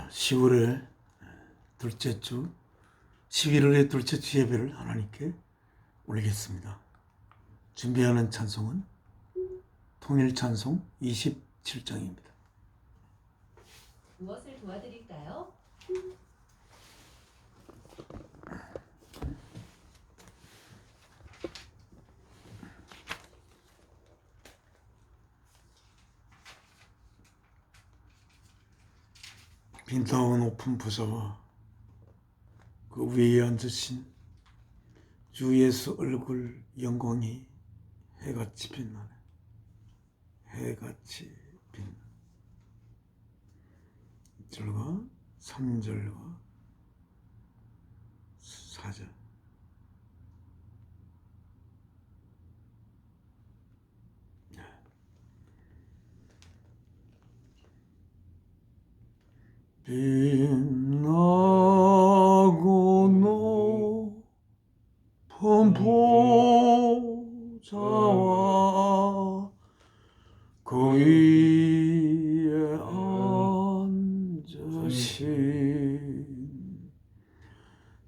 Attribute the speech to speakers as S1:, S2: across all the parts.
S1: 10월의 둘째 주, 11월의 둘째 주 예배를 하나님께 올리겠습니다. 준비하는 찬송은 통일 찬송 27장입니다.
S2: 무엇을 도와드릴까요?
S1: 빛나고 높은 부자와 그 위에 앉으신 주 예수 얼굴 영광이 해같이 빛나네. 해같이 빛나. 1절과 3절과 4절. 빛나고 높은 보좌와 그 위에 앉으신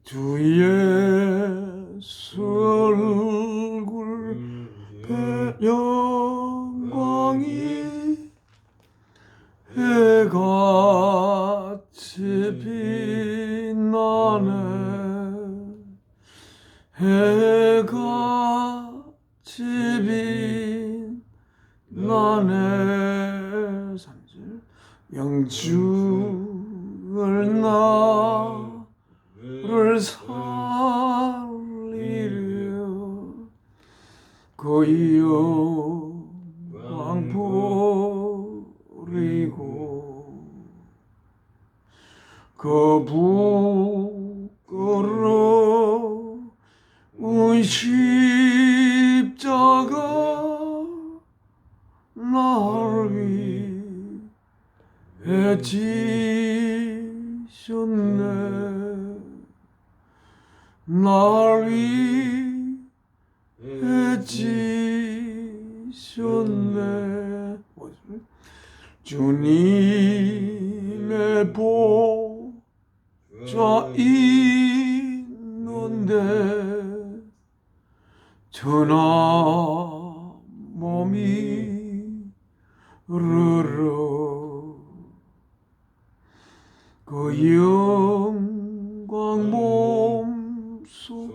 S1: 주 예수 얼굴 영광이 해같이 빛나네. 해같이 빛나네. 3절. 영주를 나를 살리려 그 영광 버리고 그 부끄러운 십자가 나를 위해 지셨네. 나를 위해 지셨네. 주님의 보좌 있는데 전하 몸이 흐르러 그 영광 몸소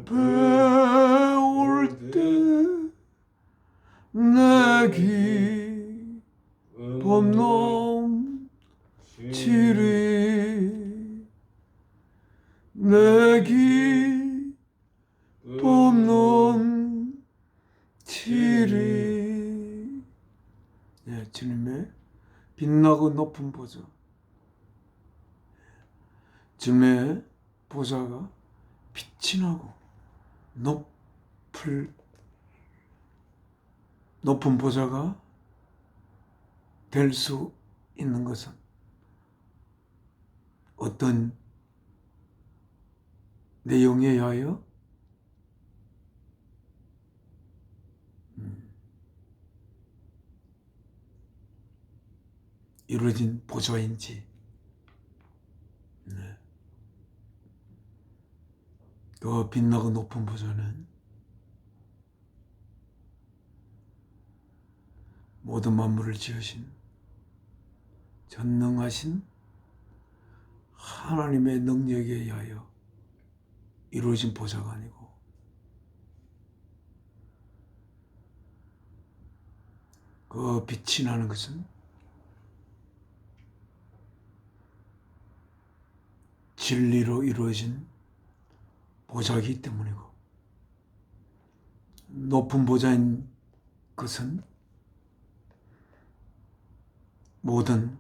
S1: 배울 때 내 기쁨 넘치리. 내 기쁨 넘치리. 네, 주님의 빛나고 높은 보좌. 주님의 보좌가 빛이 나고 높은 보좌가 될 수 있는 것은 어떤 내용에 의하여 이루어진 보좌인지, 그 빛나고 높은 보좌는 모든 만물을 지으신 전능하신 하나님의 능력에 의하여 이루어진 보좌가 아니고 그 빛이 나는 것은 진리로 이루어진 보좌이기 때문이고, 높은 보좌인 것은 모든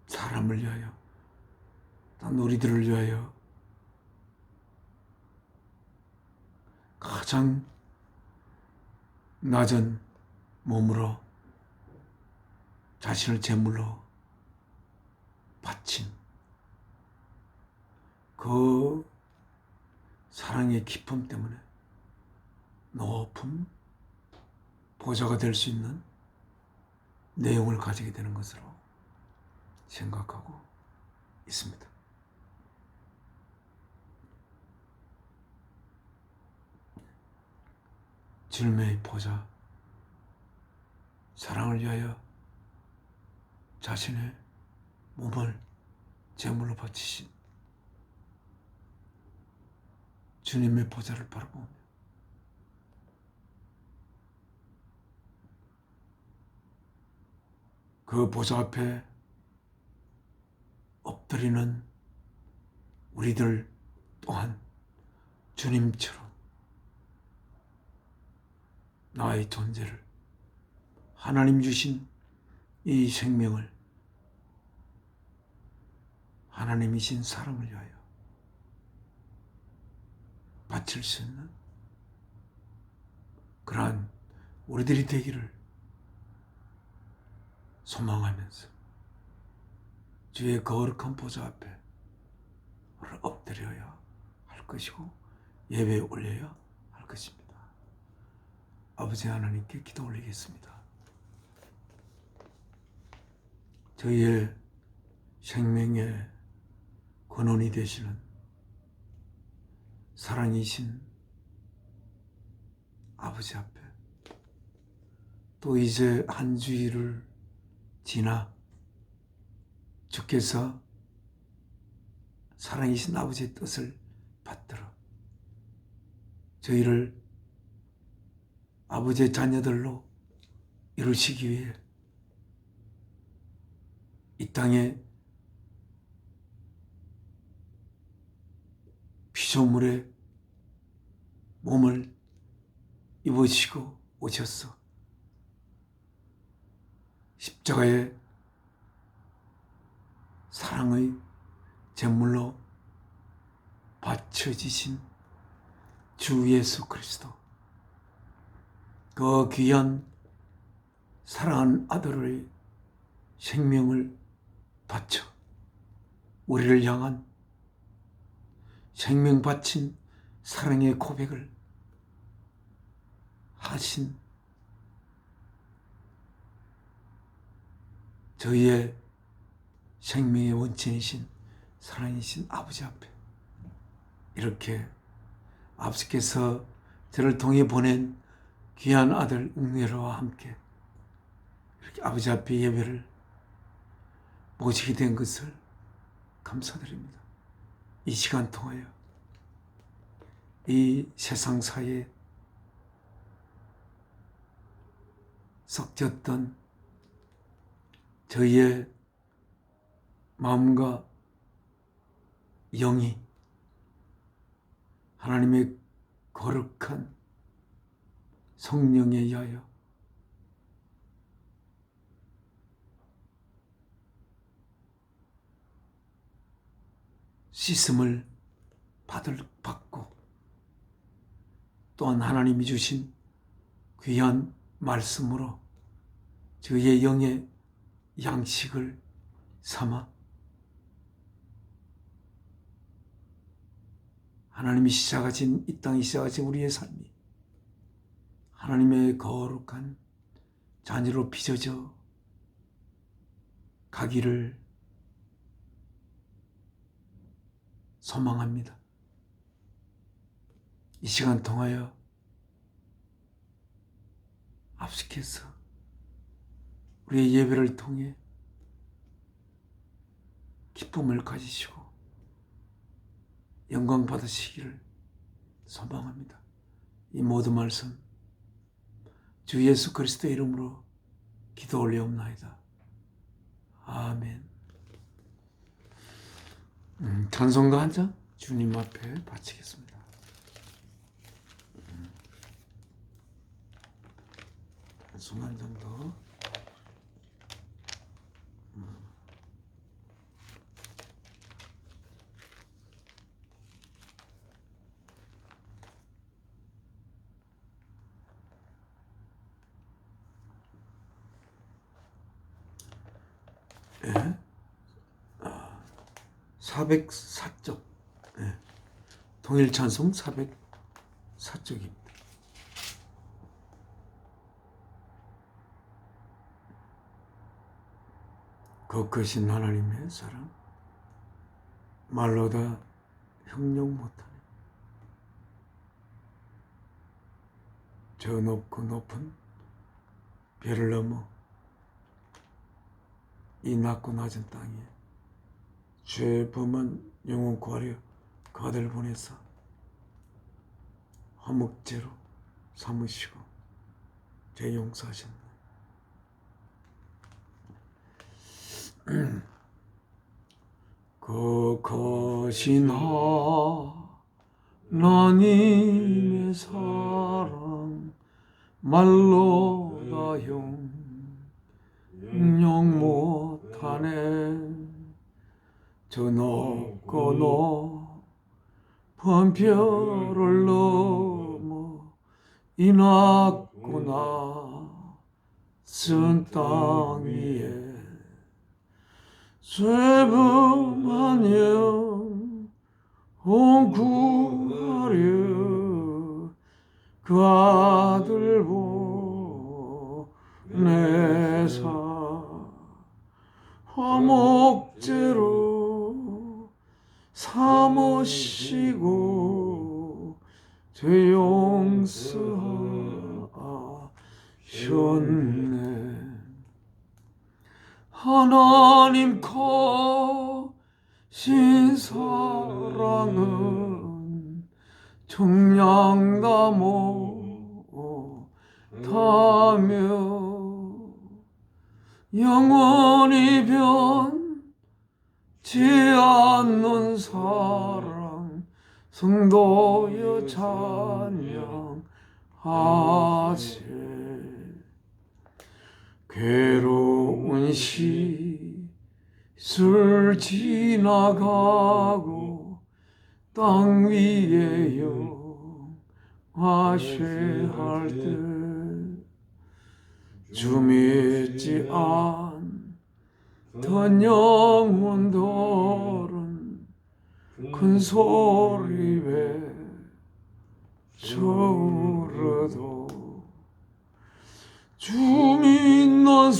S1: 사람을 위하여, 단 우리들을 위하여 가장 낮은 몸으로 자신을 제물로 바친 그 사랑의 기쁨 때문에 높은 보좌가 될 수 있는 내용을 가지게 되는 것으로 생각하고 있습니다. 주님의 보좌, 사랑을 위하여 자신의 몸을 제물로 바치신 주님의 보좌를 바라보며 그 보좌 앞에 엎드리는 우리들 또한 주님처럼 나의 존재를, 하나님 주신 이 생명을 하나님이신 사랑을 위하여 바칠 수 있는 그러한 우리들이 되기를 소망하면서 주의 거룩한 보좌 앞에 엎드려야 할 것이고 예배에 올려야 할 것입니다. 아버지 하나님께 기도 올리겠습니다. 저희의 생명의 근원이 되시는 사랑이신 아버지 앞에 또 이제 한 주일을 지나 주께서 사랑이신 아버지의 뜻을 받들어 저희를 아버지의 자녀들로 이루시기 위해 이 땅에 피조물의 몸을 입으시고 오셨어. 십자가에 사랑의 제물로 바쳐지신 주 예수 그리스도, 그 귀한 사랑하는 아들의 생명을 바쳐 우리를 향한 생명 바친 사랑의 고백을 하신 저희의 생명의 원천이신 사랑이신 아버지 앞에 이렇게 아버지께서 저를 통해 보낸 귀한 아들 웅내로와 함께 이렇게 아버지 앞에 예배를 모시게 된 것을 감사드립니다. 이 시간 통하여 이 세상사에 섞였던 저희의 마음과 영이 하나님의 거룩한 성령에 의하여 씻음을 받고 또한 하나님이 주신 귀한 말씀으로 저희의 영의 양식을 삼아 하나님이 시작하신 이 땅이 시작하신 우리의 삶이 하나님의 거룩한 자녀로 빚어져 가기를 소망합니다. 이 시간 통하여 아버지께서 우리의 예배를 통해 기쁨을 가지시고 영광 받으시기를 소망합니다. 이 모든 말씀 주 예수 그리스도의 이름으로 기도 올리옵나이다. 아멘. 찬송가 한 장 주님 앞에 바치겠습니다. 찬송 한 장 더. 예. 404쪽. 예. 통일 찬송 404쪽입니다. 크신 하나님의 사랑, 말로 다 형용 못하네. 저 높고 높은 별을 넘어 이 낮고 낮은 땅에 죄 범한 영혼 구하려 그 아들 보내사 화목제로 삼으시고 죄 용서하셨네. 그 크신 하나님의 사랑 말로 다 형용 못하네. 저 높고 높은 별을 넘어 이 낮고 낮은 땅 위에 죄범한 영혼 구하려 그 아들 보내사 화목제로 삼으시고 죄 용서하셨네. 하나님 크신 사랑은 정량 못하며 영원히 변치 않는 사랑 성도여 찬양하세. 괴로운 시술 지나가고 땅 위에 영화쇠할 때 주 믿지 않던 영혼들은 큰 소리 외쳐울어도 주 믿는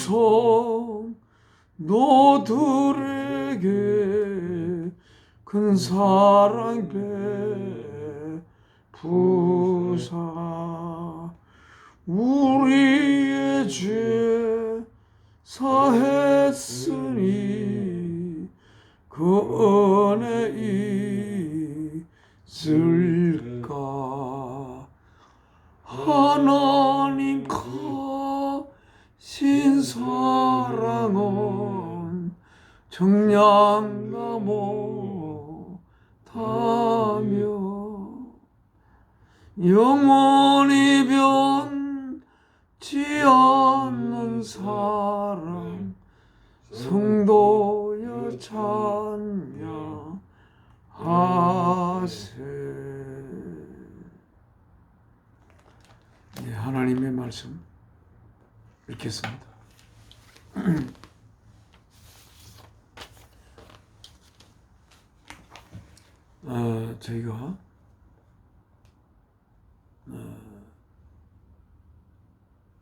S1: 성도들에게 큰 사랑 베푸사 우리의 죄 사했으니 그 은혜 있을까. 하나님 크신 사랑은 정량가 못하며 영원히 변치 않는 사랑 성도여 찬양하세. 네, 하나님의 말씀 읽겠습니다.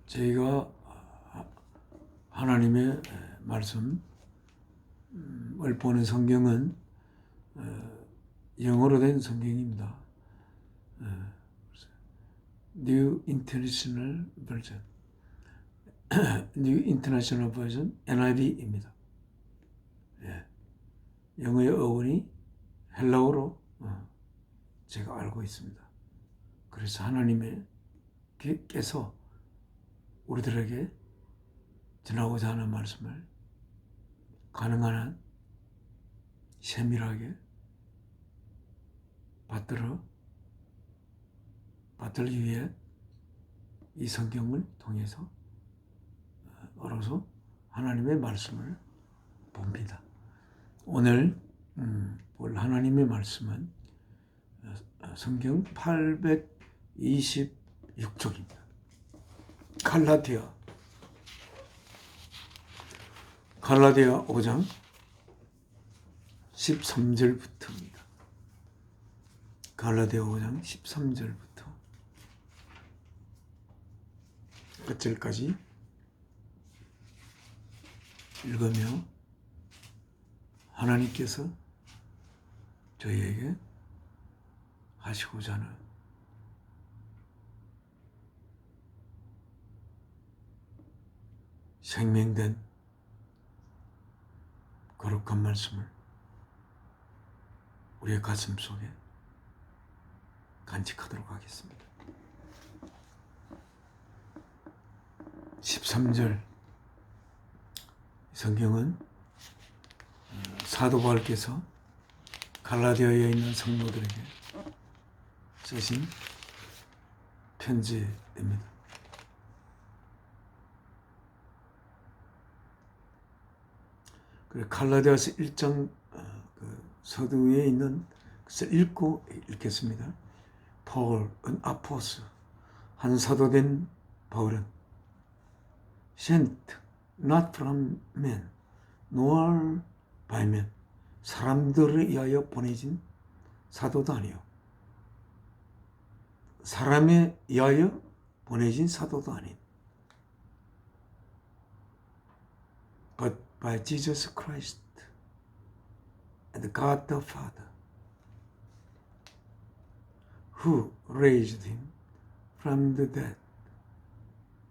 S1: 저희가 하나님의 말씀을 보는 성경은 영어로 된 성경입니다. New International Version, New International Version NIV입니다. 영어의 어원이 헬라어로 제가 알고 있습니다. 그래서 하나님께서 우리들에게 전하고자 하는 말씀을 가능한 한 세밀하게 받들기 위해 이 성경을 통해서 하나님의 말씀을 봅니다. 오늘 볼 하나님의 말씀은 성경 826쪽입니다. 갈라디아 5장 13절부터입니다. 갈라디아 5장 13절부터 끝절까지 읽으며 하나님께서 저희에게 하시고자 하는 생명된 거룩한 말씀을 우리의 가슴 속에 간직하도록 하겠습니다. 13절 성경은 사도 바울께서 갈라디아에 있는 성도들에게 쓰신 편지입니다. 그리고 갈라디아서 1장 서두에 있는 것을 읽겠습니다. Paul, an apostle, 한 사도된 바울은 sent not from men, nor by men, 사람들을 위하여 보내진 사도도 아니요, 사람에 의하여 보내진 사도도 아닌, but by Jesus Christ and God the Father, who raised him from the dead,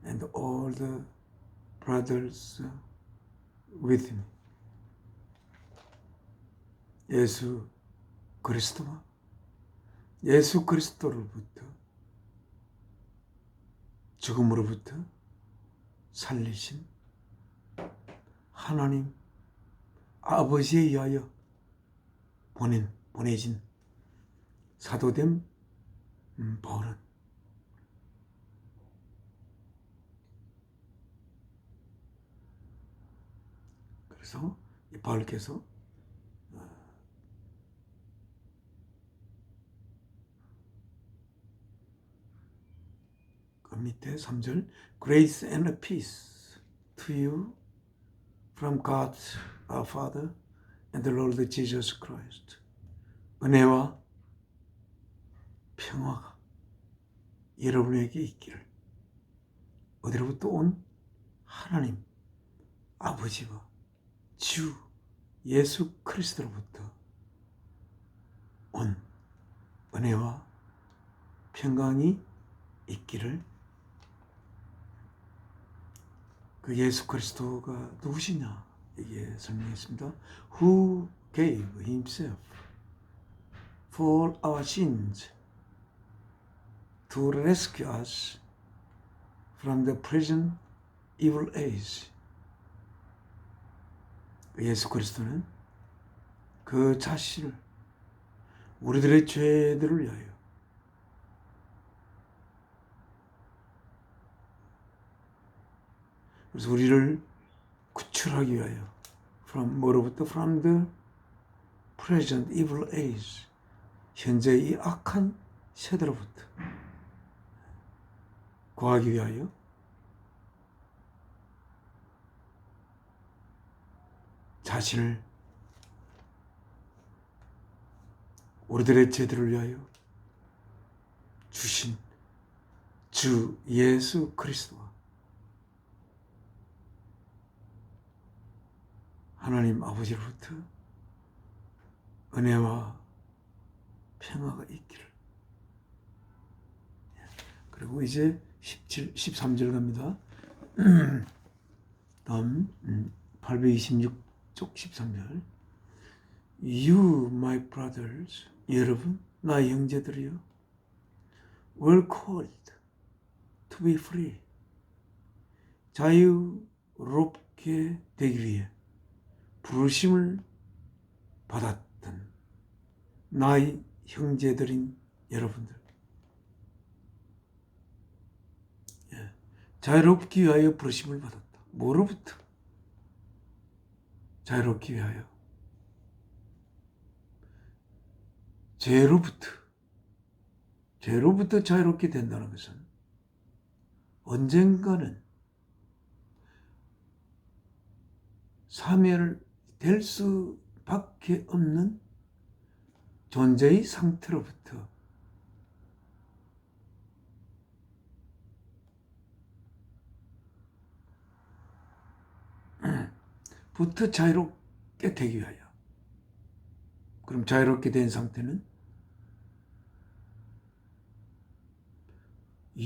S1: and all the brothers with him. 예수 그리스도와 예수 그리스도로부터 죽음으로부터 살리신 하나님 아버지에 의하여 보내진 사도된 바울은 그래서 이 바울께서 그 밑에 3절 Grace and peace to you from God our Father and the Lord Jesus Christ. 은혜와 평화가 여러분에게 있기를. 어디로부터 온? 하나님 아버지와 주 예수 그리스도로부터 온 은혜와 평강이 있기를. 그 예수 그리스도가 누구시냐? 이게 설명했습니다. Who gave himself for our sins to rescue us from the present evil age. 예수 그리스도는 그 자신을 우리들의 죄들을 위하여 그래서 우리를 구출하기 위하여 뭐로부터? From the present evil age. 현재 이 악한 세대로부터 구하기 위하여 자신을 우리들의 죄들을 위하여 주신 주 예수 그리스도와 하나님 아버지로부터 은혜와 평화가 있기를. 그리고 이제 13절 갑니다. 다음 826쪽 13절. You, my brothers, 여러분, 나의 형제들이여, were called to be free. 자유롭게 되기 위해 부르심을 받았던 나의 형제들인 여러분들. 자유롭기 위하여 부르심을 받았다. 뭐로부터? 자유롭기 위하여. 죄로부터 자유롭게 된다는 것은 언젠가는 사멸될 수밖에 없는 존재의 상태로부터 자유롭게 되기 위하여 그럼 자유롭게 된 상태는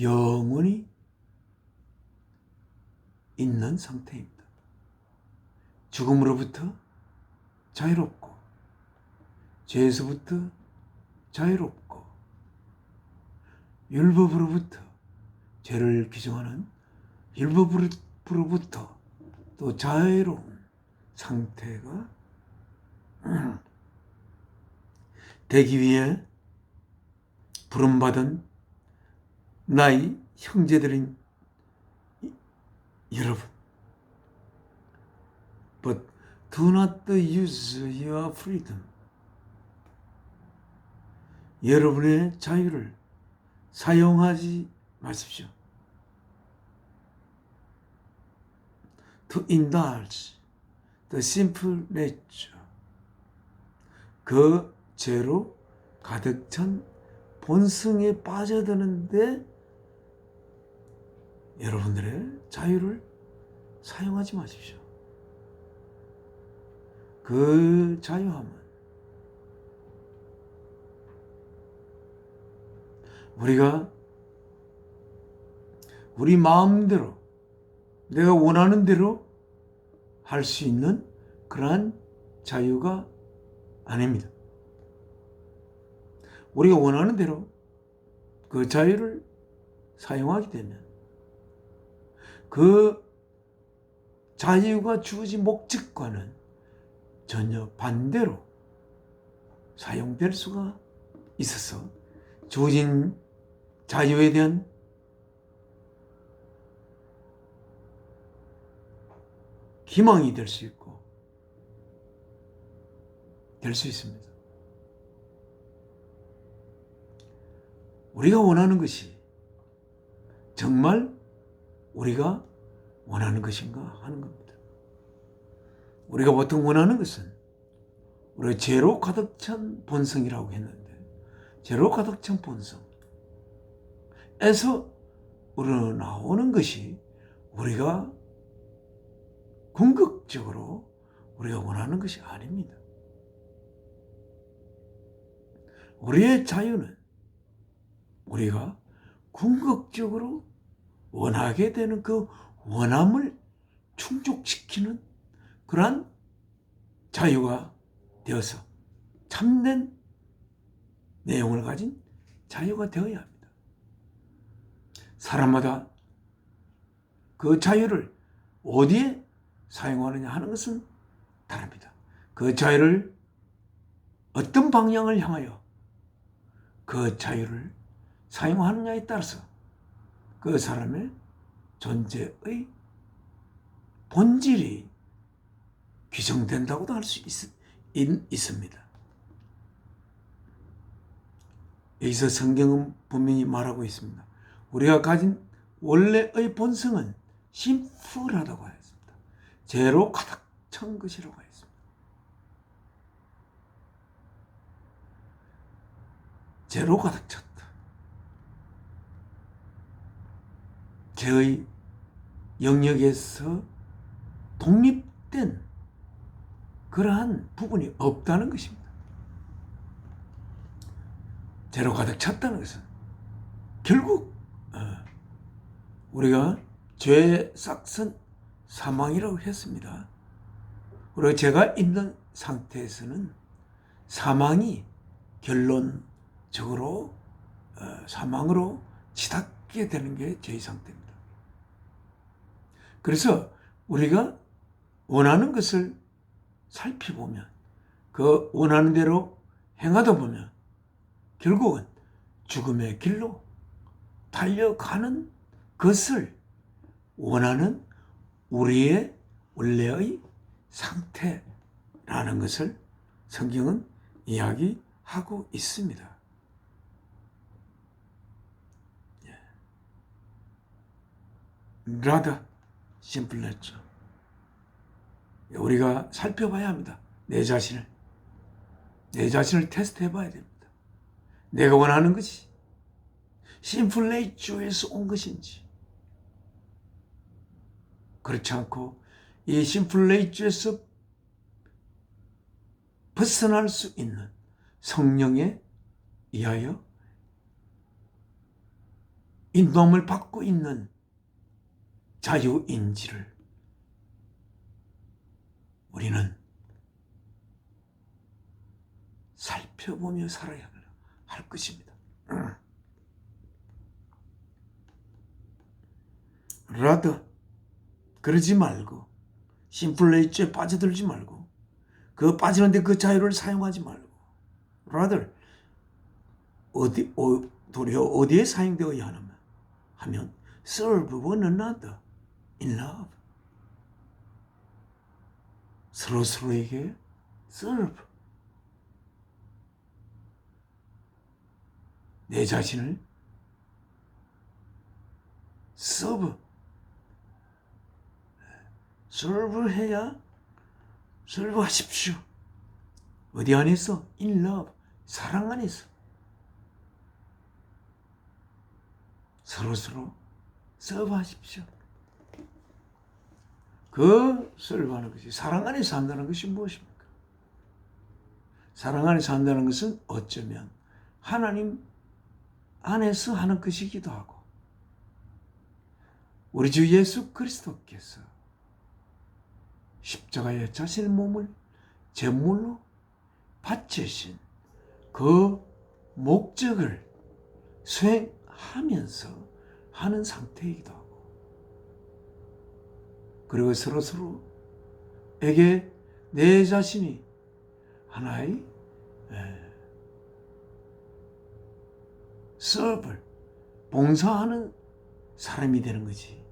S1: 영원히 있는 상태입니다. 죽음으로부터 자유롭고, 죄에서부터 자유롭고, 율법으로부터, 죄를 규정하는 율법으로부터 또 자유로운 상태가 되기 위해 부름받은 나의 형제들인 여러분, but do not use your freedom. 여러분의 자유를 사용하지 마십시오. To indulge the simple nature. 그 죄로 가득 찬 본성에 빠져드는데 여러분들의 자유를 사용하지 마십시오. 그 자유함은 우리가 우리 마음대로 내가 원하는 대로 할 수 있는 그러한 자유가 아닙니다. 우리가 원하는 대로 그 자유를 사용하게 되면 그 자유가 주어진 목적과는 전혀 반대로 사용될 수가 있어서 주어진 자유에 대한 희망이 될 수 있고 될 수 있습니다. 우리가 원하는 것이 정말 우리가 원하는 것인가 하는 겁니다. 우리가 보통 원하는 것은 우리가 죄로 가득 찬 본성이라고 했는데 죄로 가득 찬 본성에서 우러나오는 것이 우리가 궁극적으로 우리가 원하는 것이 아닙니다. 우리의 자유는 우리가 궁극적으로 원하게 되는 그 원함을 충족시키는 그러한 자유가 되어서 참된 내용을 가진 자유가 되어야 합니다. 사람마다 그 자유를 어디에 사용하느냐 하는 것은 다릅니다. 그 자유를 어떤 방향을 향하여 그 자유를 사용하느냐에 따라서 그 사람의 존재의 본질이 규정된다고도 할 수 있습니다. 여기서 성경은 분명히 말하고 있습니다. 우리가 가진 원래의 본성은 심플하다고 하였습니다. 죄로 가득 찬 것이라고 하였습니다. 죄로 가득 찼다. 죄의 영역에서 독립된 그러한 부분이 없다는 것입니다. 죄로 가득 찼다는 것은 결국 우리가 죄의 싹은 사망이라고 했습니다. 그리고 죄가 있는 상태에서는 사망이 결론적으로 사망으로 치닫게 되는 게 죄의 상태입니다. 그래서 우리가 원하는 것을 살펴보면 그 원하는 대로 행하다 보면 결국은 죽음의 길로 달려가는 것을 원하는 우리의 원래의 상태라는 것을 성경은 이야기하고 있습니다. rather simple nature. 우리가 살펴봐야 합니다. 내 자신을 테스트해 봐야 됩니다. 내가 원하는 것이 심플 네이처에서 온 것인지 그렇지 않고 이 심플 네이처에서 벗어날 수 있는 성령에 의하여 인도함을 받고 있는 자유인지를 우리는 살펴보며 살아야 할 것입니다. 라더 그러지 말고 심플레이츠에 빠져들지 말고 그 빠지는데 그 자유를 사용하지 말고 rather 도리어 어디에 사용되어야 하면 serve one another in love. 서로서로에게 serve. 내 자신을 serve. serve 해야 serve 하십시오. 어디 안에서? in love. 사랑 안에서. 서로서로 serve 하십시오. 그 serve하는 것이 사랑 안에서 한다는 것이 무엇입니까? 사랑 안에서 한다는 것은 어쩌면 하나님 안에서 하는 것이기도 하고 우리 주 예수 그리스도께서 십자가에 자신의 몸을 제물로 바치신 그 목적을 수행하면서 하는 상태이기도 하고 그리고 서로서로에게 내 자신이 하나의 서브를 봉사하는 사람이 되는 거지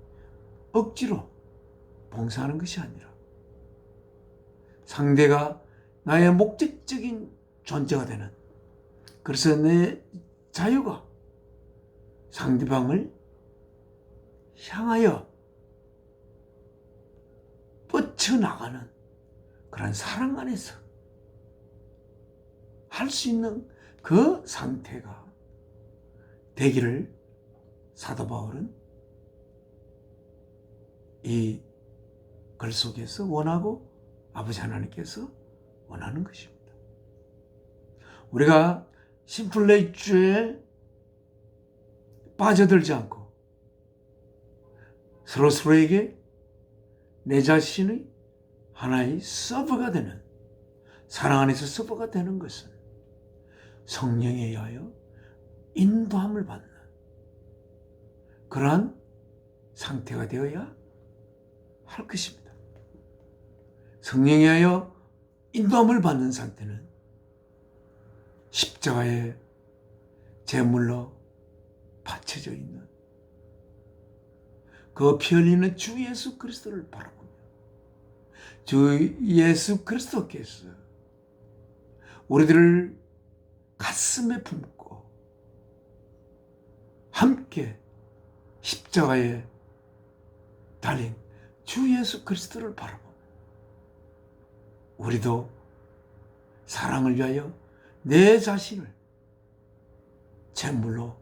S1: 억지로 봉사하는 것이 아니라 상대가 나의 목적적인 존재가 되는 그래서 내 자유가 상대방을 향하여 뻗쳐나가는 그런 사랑 안에서 할 수 있는 그 상태가 되기를 사도 바울은 이 글 속에서 원하고 아버지 하나님께서 원하는 것입니다. 우리가 심플레이주에 빠져들지 않고 서로서로에게 내 자신의 하나의 서버가 되는 사랑 안에서 서버가 되는 것은 성령에 의하여 인도함을 받는 그러한 상태가 되어야 할 것입니다. 성령에 의하여 인도함을 받는 상태는 십자가에 제물로 바쳐져 있는 그 피 흘리는 주 예수 그리스도를 바라보며 주 예수 그리스도께서 우리들을 가슴에 품고 함께 십자가에 달린 주 예수 그리스도를 바라보며 우리도 사랑을 위하여 내 자신을 제물로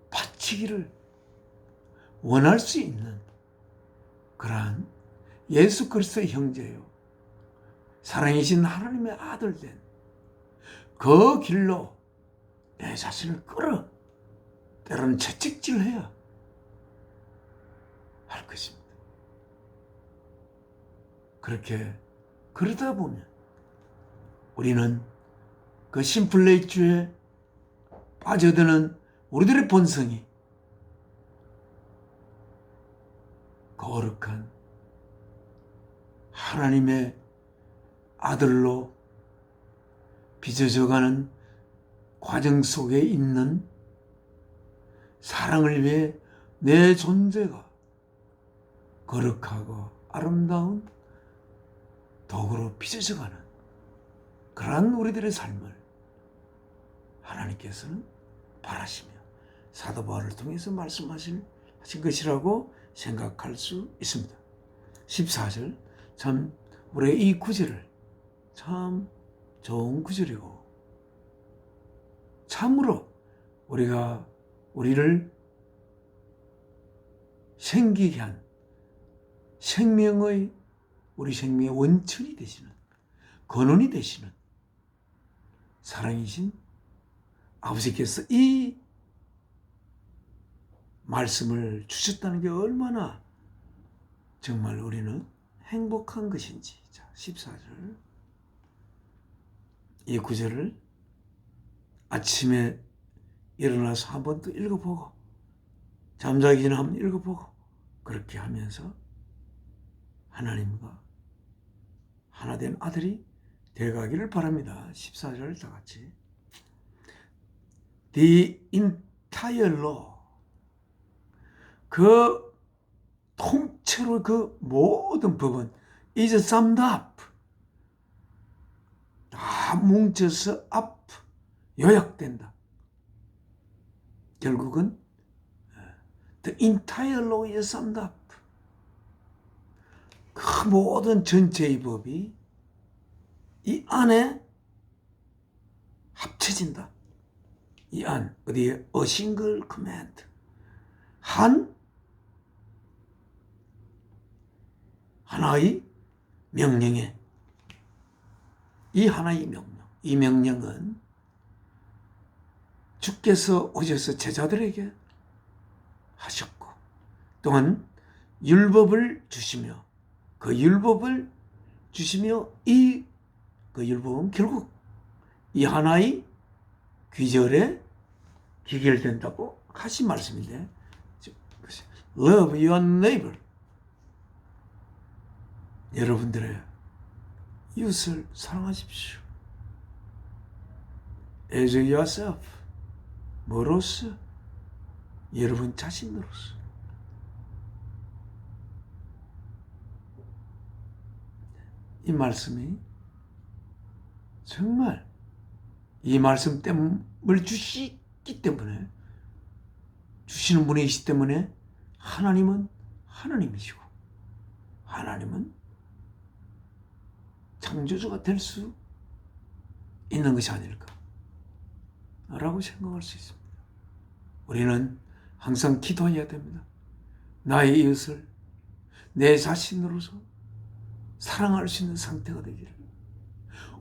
S1: 바치기를 원할 수 있는 그러한 예수 그리스도의 형제요 사랑이신 하나님의 아들 된 그 길로 내 자신을 끌어 때로는 채찍질해야 할 것입니다. 그렇게 그러다 보면 우리는 그 심플레이주에 빠져드는 우리들의 본성이 거룩한 하나님의 아들로 빚어져가는 과정 속에 있는 사랑을 위해 내 존재가 거룩하고 아름다운 덕으로 빚어져가는 그러한 우리들의 삶을 하나님께서는 바라시며 사도 바울을 통해서 말씀하신 것이라고 생각할 수 있습니다. 14절 참 우리의 이 구절을 참 좋은 구절이고 참으로 우리를 생기게 한 우리 생명의 원천이 되시는 근원이 되시는 사랑이신 아버지께서 이 말씀을 주셨다는 게 얼마나 정말 우리는 행복한 것인지. 자, 14절. 이 구절을 아침에 일어나서 한 번 또 읽어보고, 잠자기 전에 한 번 읽어보고, 그렇게 하면서 하나님과 하나된 아들이 되어가기를 바랍니다. 14절 다 같이. The entire law. 그 통째로 그 모든 법은 is summed up. 다 뭉쳐서 up, 요약된다. 결국은 the entire law is summed up. 그 모든 전체의 법이 이 안에 합쳐진다. 이 안, 어디에? A single command. 하나의 명령에, 이 하나의 명령, 이 명령은 주께서 오셔서 제자들에게 하셨고, 또한 율법을 주시며, 그 율법을 주시며, 이 그 율법은 결국 이 하나의 귀절에 기결된다고 하신 말씀인데, Love your neighbor. 여러분들의 이웃을 사랑하십시오. As yourself. 뭐로서? 여러분 자신으로서. 이 말씀이 정말 이 말씀 때문을 주시기 때문에, 주시는 분이시기 때문에 하나님은 하나님이시고 하나님은 창조주가 될 수 있는 것이 아닐까 라고 생각할 수 있습니다. 우리는 항상 기도해야 됩니다. 나의 이웃을 내 자신으로서 사랑할 수 있는 상태가 되기를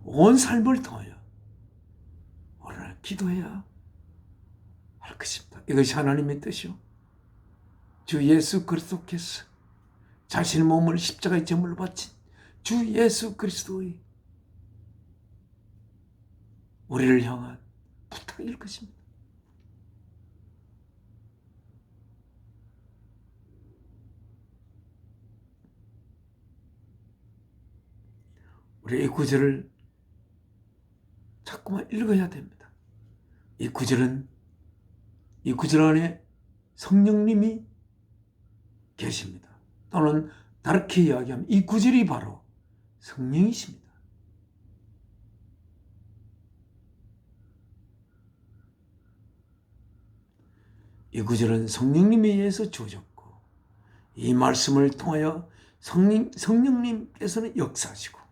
S1: 온 삶을 통하여 오늘 기도해야 할 것입니다. 이것이 하나님의 뜻이요, 주 예수 그리스도께서 자신의 몸을 십자가의 제물로 바친 주 예수 그리스도의 우리를 향한 부탁일 것입니다. 우리 이 구절을 자꾸만 읽어야 됩니다. 이 구절 안에 성령님이 계십니다. 또는 다르게 이야기하면 이 구절이 바로 성령이십니다. 이 구절은 성령님에 의해서 주어졌고, 이 말씀을 통하여 성령님께서는 역사하시고,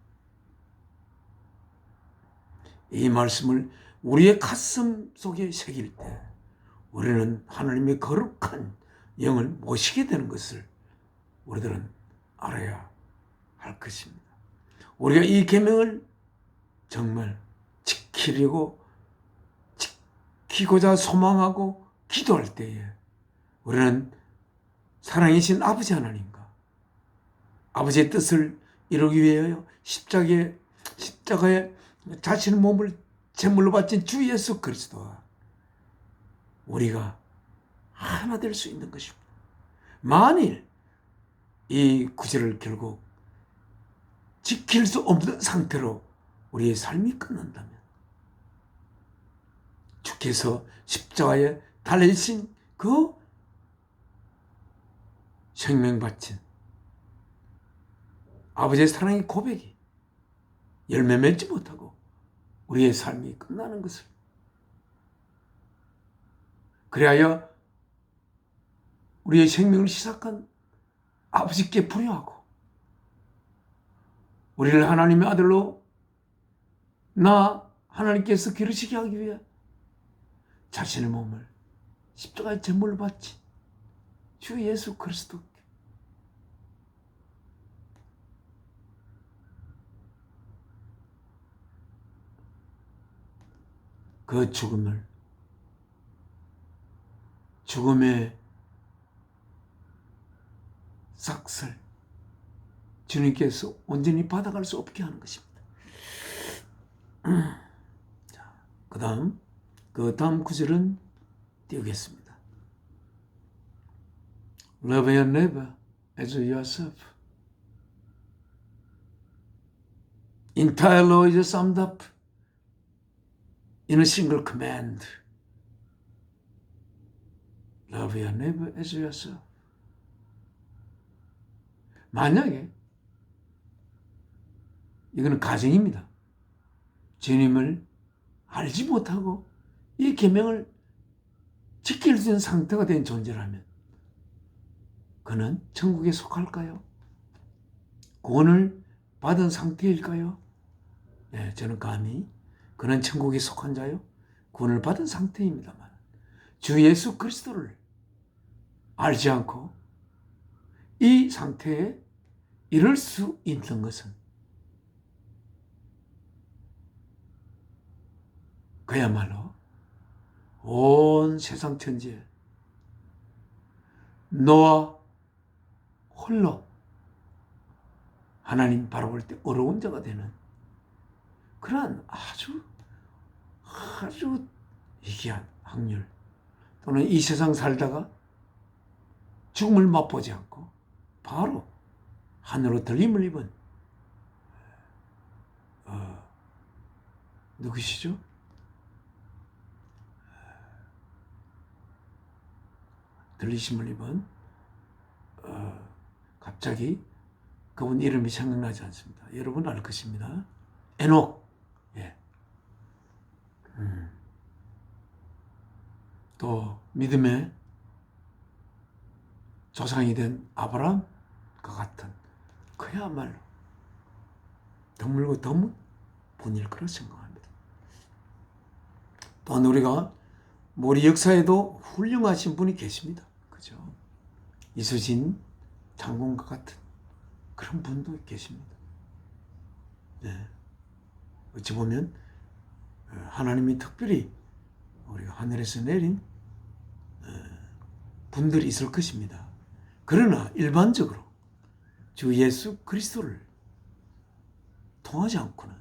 S1: 이 말씀을 우리의 가슴 속에 새길 때 우리는 하나님의 거룩한 영을 모시게 되는 것을 우리들은 알아야 할 것입니다. 우리가 이 계명을 정말 지키고자 소망하고 기도할 때에 우리는 사랑이신 아버지 하나님과 아버지의 뜻을 이루기 위하여 십자가에 자신의 몸을 제물로 바친 주 예수 그리스도와 우리가 하나 될 수 있는 것입니다. 만일 이 구절을 결국 지킬 수 없는 상태로 우리의 삶이 끝난다면, 주께서 십자가에 달리신 그 생명 바친 아버지의 사랑의 고백이 열매 맺지 못하고 우리의 삶이 끝나는 것을, 그리하여 우리의 생명을 시작한 아버지께 불효하고 우리를 하나님의 아들로 하나님께서 기르시게 하기 위해 자신의 몸을 십자가의 제물로 바친 주 예수 그리스도, 그 죽음의 삭슬 주님께서 온전히 받아갈 수 없게 하는 것입니다. 자, 그 다음 구절은 띄우겠습니다. Love your neighbor as yourself. Entire law is summed up in a single command. Love your neighbor as yourself. 만약에 이거는 가정입니다. 주님을 알지 못하고 이 계명을 지킬 수 있는 상태가 된 존재라면 그는 천국에 속할까요? 구원을 받은 상태일까요? 네, 저는 감히 그는 천국에 속한 자요, 구원을 받은 상태입니다만 주 예수 그리스도를 알지 않고 이 상태에 이를 수 있는 것은 그야말로 온 세상 천지에 너와 홀로 하나님 바라볼 때 어려운 자가 되는 그러한 아주 희귀한 확률, 또는 이 세상 살다가 죽음을 맛보지 않고 바로 하늘로 들림을 입은 누구시죠? 들리심을 입은 갑자기 그분 이름이 생각나지 않습니다. 여러분 알 것입니다. 에녹. 예. 또 믿음의 조상이 된 아브라함과 같은 그야말로 드물고 드문 분일 거라 생각합니다. 또한 우리가 우리 역사에도 훌륭하신 분이 계십니다. 그죠? 이수진 장군과 같은 그런 분도 계십니다. 네. 어찌 보면 하나님이 특별히 우리가 하늘에서 내린 분들이 있을 것입니다. 그러나 일반적으로 주 예수 그리스도를 통하지 않고는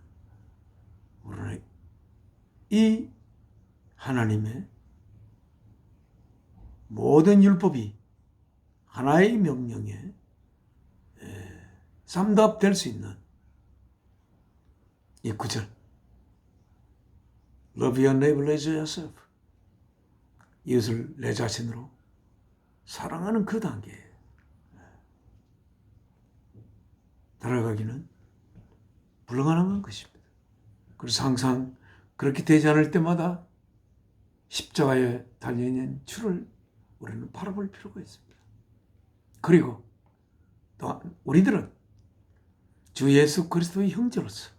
S1: 우리는 이 하나님의 모든 율법이 하나의 명령에 쌈답될 수 있는 이 구절, Love your neighbor as yourself. 이웃을 내 자신으로 사랑하는 그 단계에 들어가기는 불가능한 것입니다. 그래서 항상 그렇게 되지 않을 때마다 십자가에 달려있는 주를 우리는 바라볼 필요가 있습니다. 그리고 또 우리들은 주 예수 그리스도의 형제로서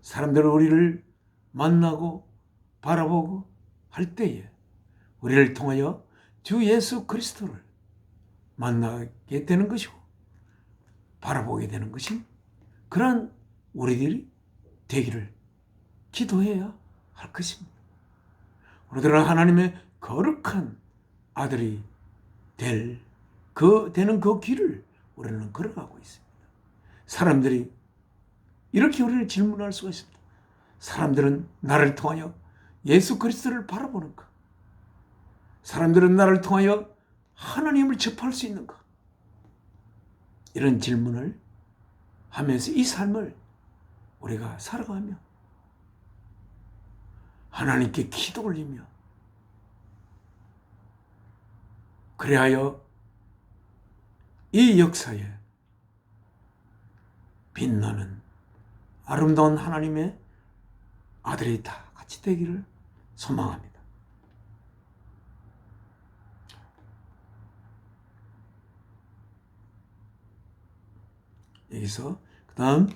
S1: 사람들은 우리를 만나고 바라보고 할 때에 우리를 통하여 주 예수 그리스도를 만나게 되는 것이고 바라보게 되는 것이 그러한 우리들이 되기를 기도해야 할 것입니다. 우리들은 하나님의 거룩한 아들이 되는 그 길을 우리는 걸어가고 있습니다. 사람들이 이렇게 우리를 질문할 수가 있습니다. 사람들은 나를 통하여 예수 그리스도를 바라보는가? 사람들은 나를 통하여 하나님을 접할 수 있는가? 이런 질문을 하면서 이 삶을 우리가 살아가며 하나님께 기도 올리며 그리하여 이 역사에 빛나는 아름다운 하나님의 아들이 다 같이 되기를 소망합니다. 여기서 그 다음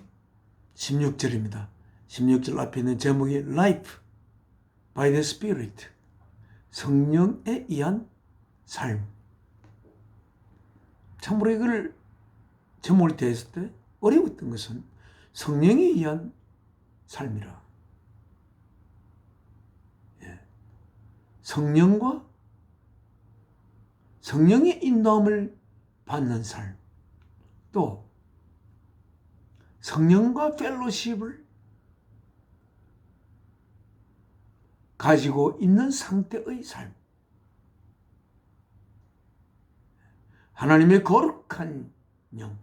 S1: 16절입니다. 16절 앞에 있는 제목이 Life by the Spirit, 성령에 의한 삶. 참으로 이걸 제목을 대했을 때 어려웠던 것은 성령에 의한 삶이라. 성령의 인도함을 받는 삶, 또 성령과 펠로십을 가지고 있는 상태의 삶, 하나님의 거룩한 영,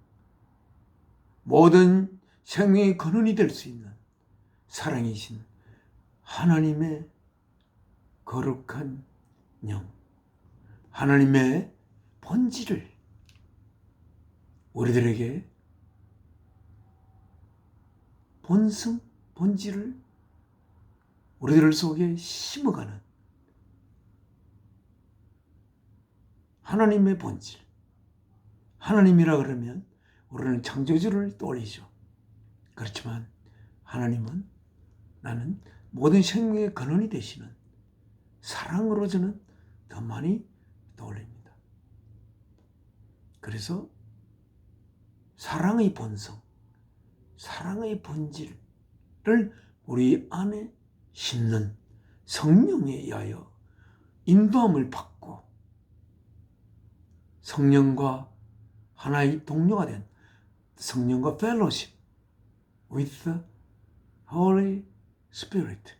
S1: 모든 생명의 근원이 될 수 있는 사랑이신 하나님의 거룩한 영, 하나님의 본질을 우리들에게 본질을 우리들 속에 심어가는 하나님의 본질. 하나님이라 그러면 우리는 창조주를 떠올리죠. 그렇지만 하나님은 나는 모든 생명의 근원이 되시는 사랑으로 저는 더 많이 떠올립니다. 그래서 사랑의 본성, 사랑의 본질을 우리 안에 심는 성령에 의하여 인도함을 받고 성령과 하나의 동료가 된 성령과 fellowship with the Holy Spirit,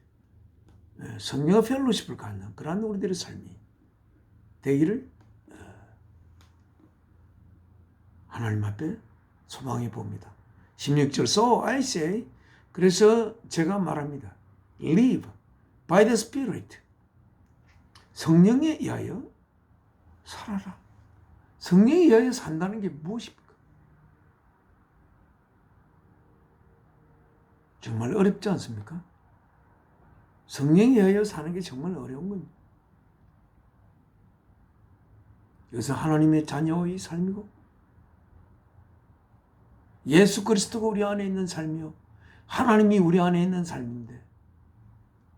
S1: 성령과 펠로십을 갖는 그러한 우리들의 삶이 되기를 하나님 앞에 소망해 봅니다. 16절 So I say, 그래서 제가 말합니다. Live by the Spirit. 성령에 의하여 살아라. 성령에 의하여 산다는 게 무엇입니까? 정말 어렵지 않습니까? 성령에 의하여 사는 게 정말 어려운 겁니다. 이것은 하나님의 자녀의 삶이고 예수 그리스도가 우리 안에 있는 삶이요 하나님이 우리 안에 있는 삶인데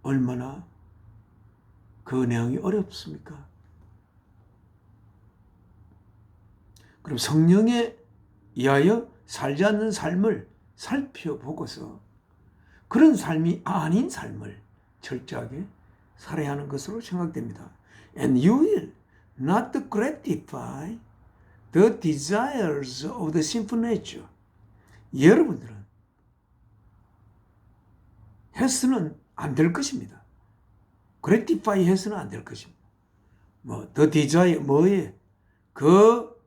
S1: 얼마나 그 내용이 어렵습니까? 그럼 성령에 의하여 살지 않는 삶을 살펴보고서 그런 삶이 아닌 삶을 철저하게 살아야 하는 것으로 생각됩니다. And you will not gratify the desires of the sinful nature. 여러분들은 해서는 안 될 것입니다. gratify 해서는 안 될 것입니다. the desire, 뭐에? 그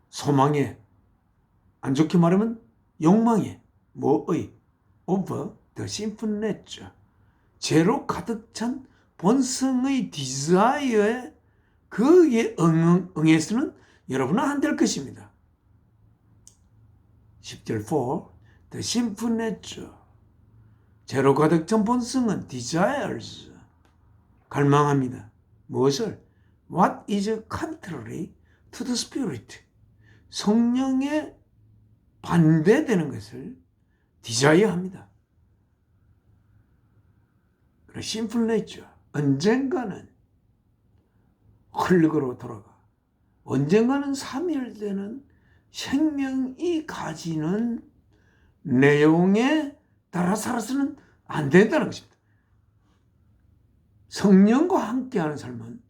S1: 소망에, 안 좋게 말하면 욕망에, 뭐의? of the sinful nature. 죄로 가득 찬 본성의 desire에 그에 응해서는 여러분은 안 될 것입니다. 10절 4 The sinful nature. 죄로 가득 찬 본성은 desires. 갈망합니다. 무엇을? What is contrary to the spirit. 성령에 반대되는 것을 디자이어합니다. 그리고 sinful nature. 언젠가는 흙으로 돌아가. 언젠가는 사멸되는 생명이 가지는 내용에 따라 살아서는 안 된다는 것입니다. 성령과 함께하는 삶은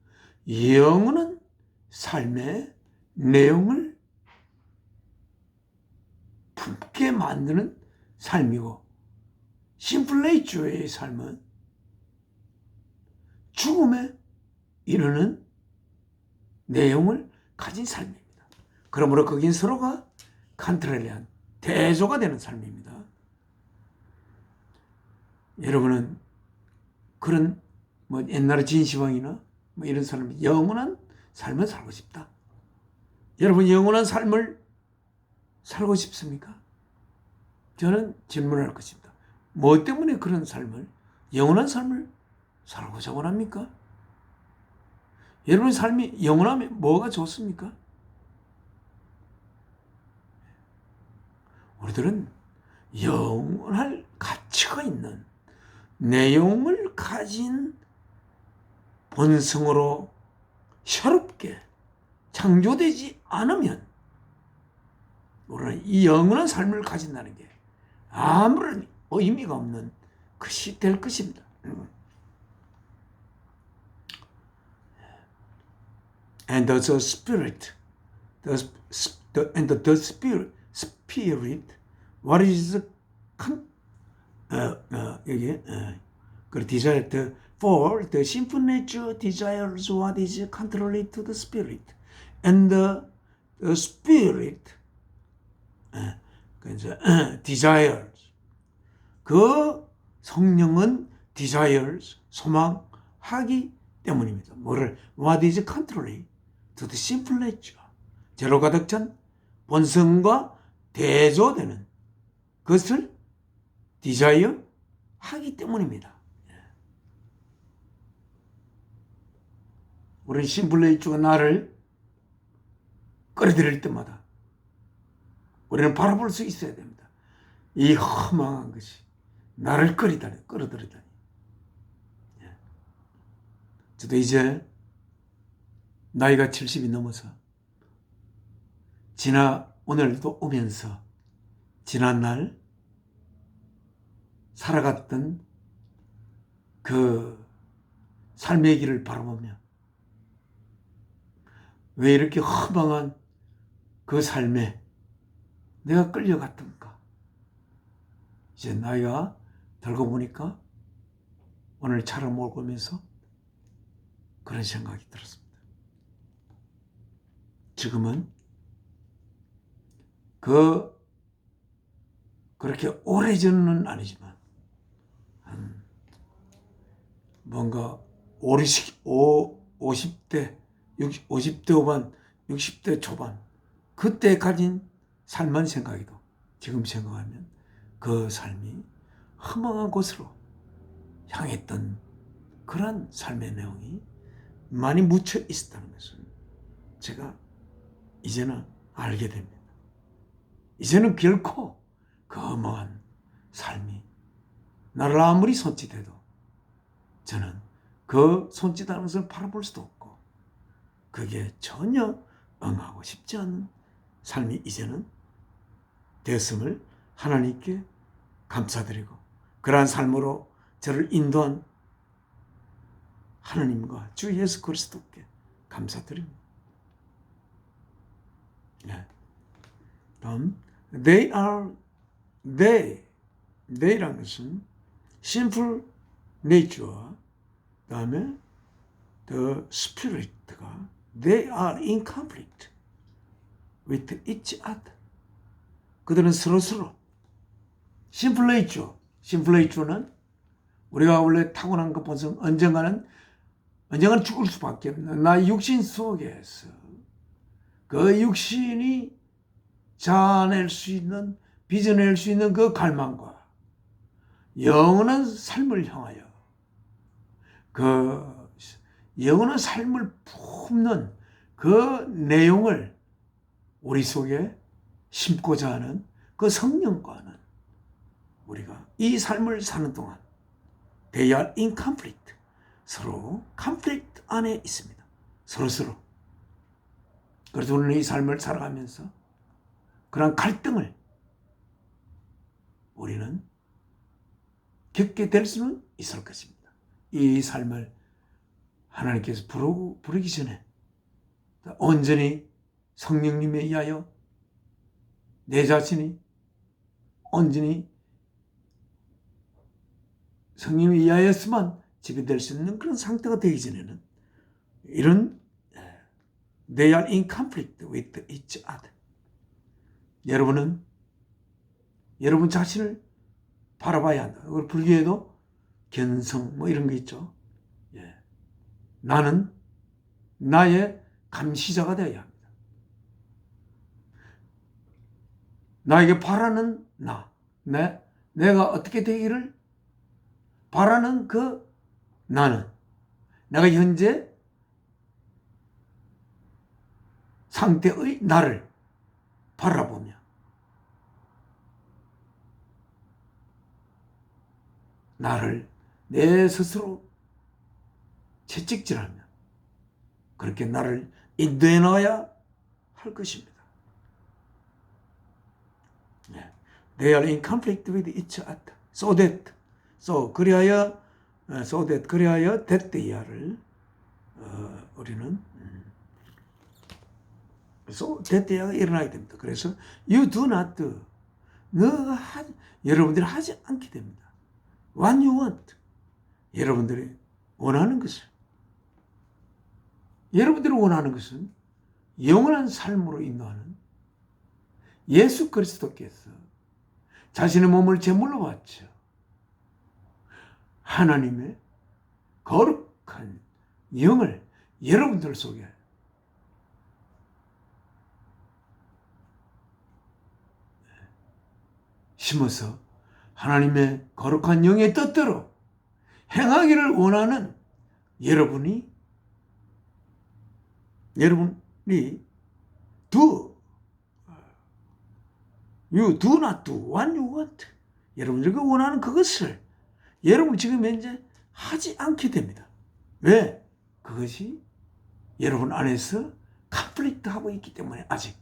S1: 영원한 삶의 내용을 품게 만드는 삶이고 심플레이주의 삶은 죽음에 이르는 내용을 가진 삶입니다. 그러므로 거긴 서로가 컨트롤리한 대조가 되는 삶입니다. 여러분은 그런 옛날에 진시황이나 이런 사람이 영원한 삶을 살고 싶다. 여러분 영원한 삶을 살고 싶습니까? 저는 질문할 것입니다. 뭐 때문에 그런 삶을 영원한 삶을 살고자 원합니까? 여러분의 삶이 영원하면 뭐가 좋습니까? 우리들은 영원할 가치가 있는 내용을 가진 본성으로 새롭게 창조되지 않으면 우리는 이 영원한 삶을 가진다는 게 아무런 의미가 없는 것이 될 것입니다. and the spirit, and the spirit, what is 여기 그 desire, for the sinful nature desires what is contrary to the spirit, and the spirit desires, 그 성령은 desires, 소망하기 때문입니다. 뭐를? What is contrary to the sinful nature, 죄로 가득 찬 본성과 대조되는 것을 desire 하기 때문입니다. 우리는 sinful nature가 나를 끌어들일 때마다 우리는 바라볼 수 있어야 됩니다. 이 허망한 것이 나를 끌어들이다니. 저도 이제 나이가 70이 넘어서 오늘도 오면서 지난날 살아갔던 그 삶의 길을 바라보며 왜 이렇게 허망한 그 삶에 내가 끌려갔던가. 이제 나이가 들고 보니까 오늘 차를 몰고 오면서 그런 생각이 들었습니다. 지금은 그렇게 오래전은 아니지만 뭔가 50대, 50대 후반, 60대 초반 그때 가진 삶만 생각해도 지금 생각하면 그 삶이 허망한 곳으로 향했던 그런 삶의 내용이 많이 묻혀 있었다는 것을 제가 이제는 알게 됩니다. 이제는 결코 그 허망한 삶이 나를 아무리 손짓해도 저는 그 손짓하는 것을 바라볼 수도 없고 그게 전혀 응하고 싶지 않은 삶이 이제는 되었음을 하나님께 감사드리고 그러한 삶으로 저를 인도한 하나님과 주 예수 그리스도께 감사드립니다. 네. 다음 they라는 것은 sinful nature와 그다음에 the spirit가 they are in conflict with each other. 그들은 서로서로 sinful nature는 우리가 원래 타고난 것 본성 언젠가는 죽을 수밖에 없는 나의 육신 속에서 그 육신이 자아낼 수 있는 빚어낼 수 있는 그 갈망과 영원한 삶을 향하여 그 영원한 삶을 품는 그 내용을 우리 속에 심고자 하는 그 성령과는 우리가 이 삶을 사는 동안 they are in conflict, 서로 conflict 안에 있습니다. 서로. 그래서 우리는 이 삶을 살아가면서 그런 갈등을 우리는 겪게 될 수는 있을 것입니다. 이 삶을 하나님께서 부르기 전에 온전히 성령님에 의하여 내 자신이 온전히 성령에 의하여서만 지배될 수 있는 그런 상태가 되기 전에는 이런 they are in conflict with each other. 여러분은 여러분 자신을 바라봐야 한다. 그걸 불교에도 견성 뭐 이런 게 있죠. 나는 나의 감시자가 되어야 합니다. 나에게 바라는 내가 어떻게 되기를 바라는 그 나는 내가 현재 상태의 나를 바라보며 나를 내 스스로 채찍질하며 그렇게 나를 인도해 놔야 할 것입니다. They are in conflict with each other. 그리하여 that 대야를 우리는 그래서 대대가 일어나야 됩니다. 그래서 you do not do. 여러분들이 하지 않게 됩니다. What you want. 여러분들이 원하는 것을. 여러분들이 원하는 것은 영원한 삶으로 인도하는 예수 그리스도께서 자신의 몸을 제물로 바쳐 하나님의 거룩한 영을 여러분들 속에 심어서 하나님의 거룩한 영의 뜻대로 행하기를 원하는 여러분이 you do not do what you want. 여러분들이 원하는 그것을 여러분 지금 현재 하지 않게 됩니다. 왜? 그것이 여러분 안에서 컨플릭트하고 있기 때문에 아직.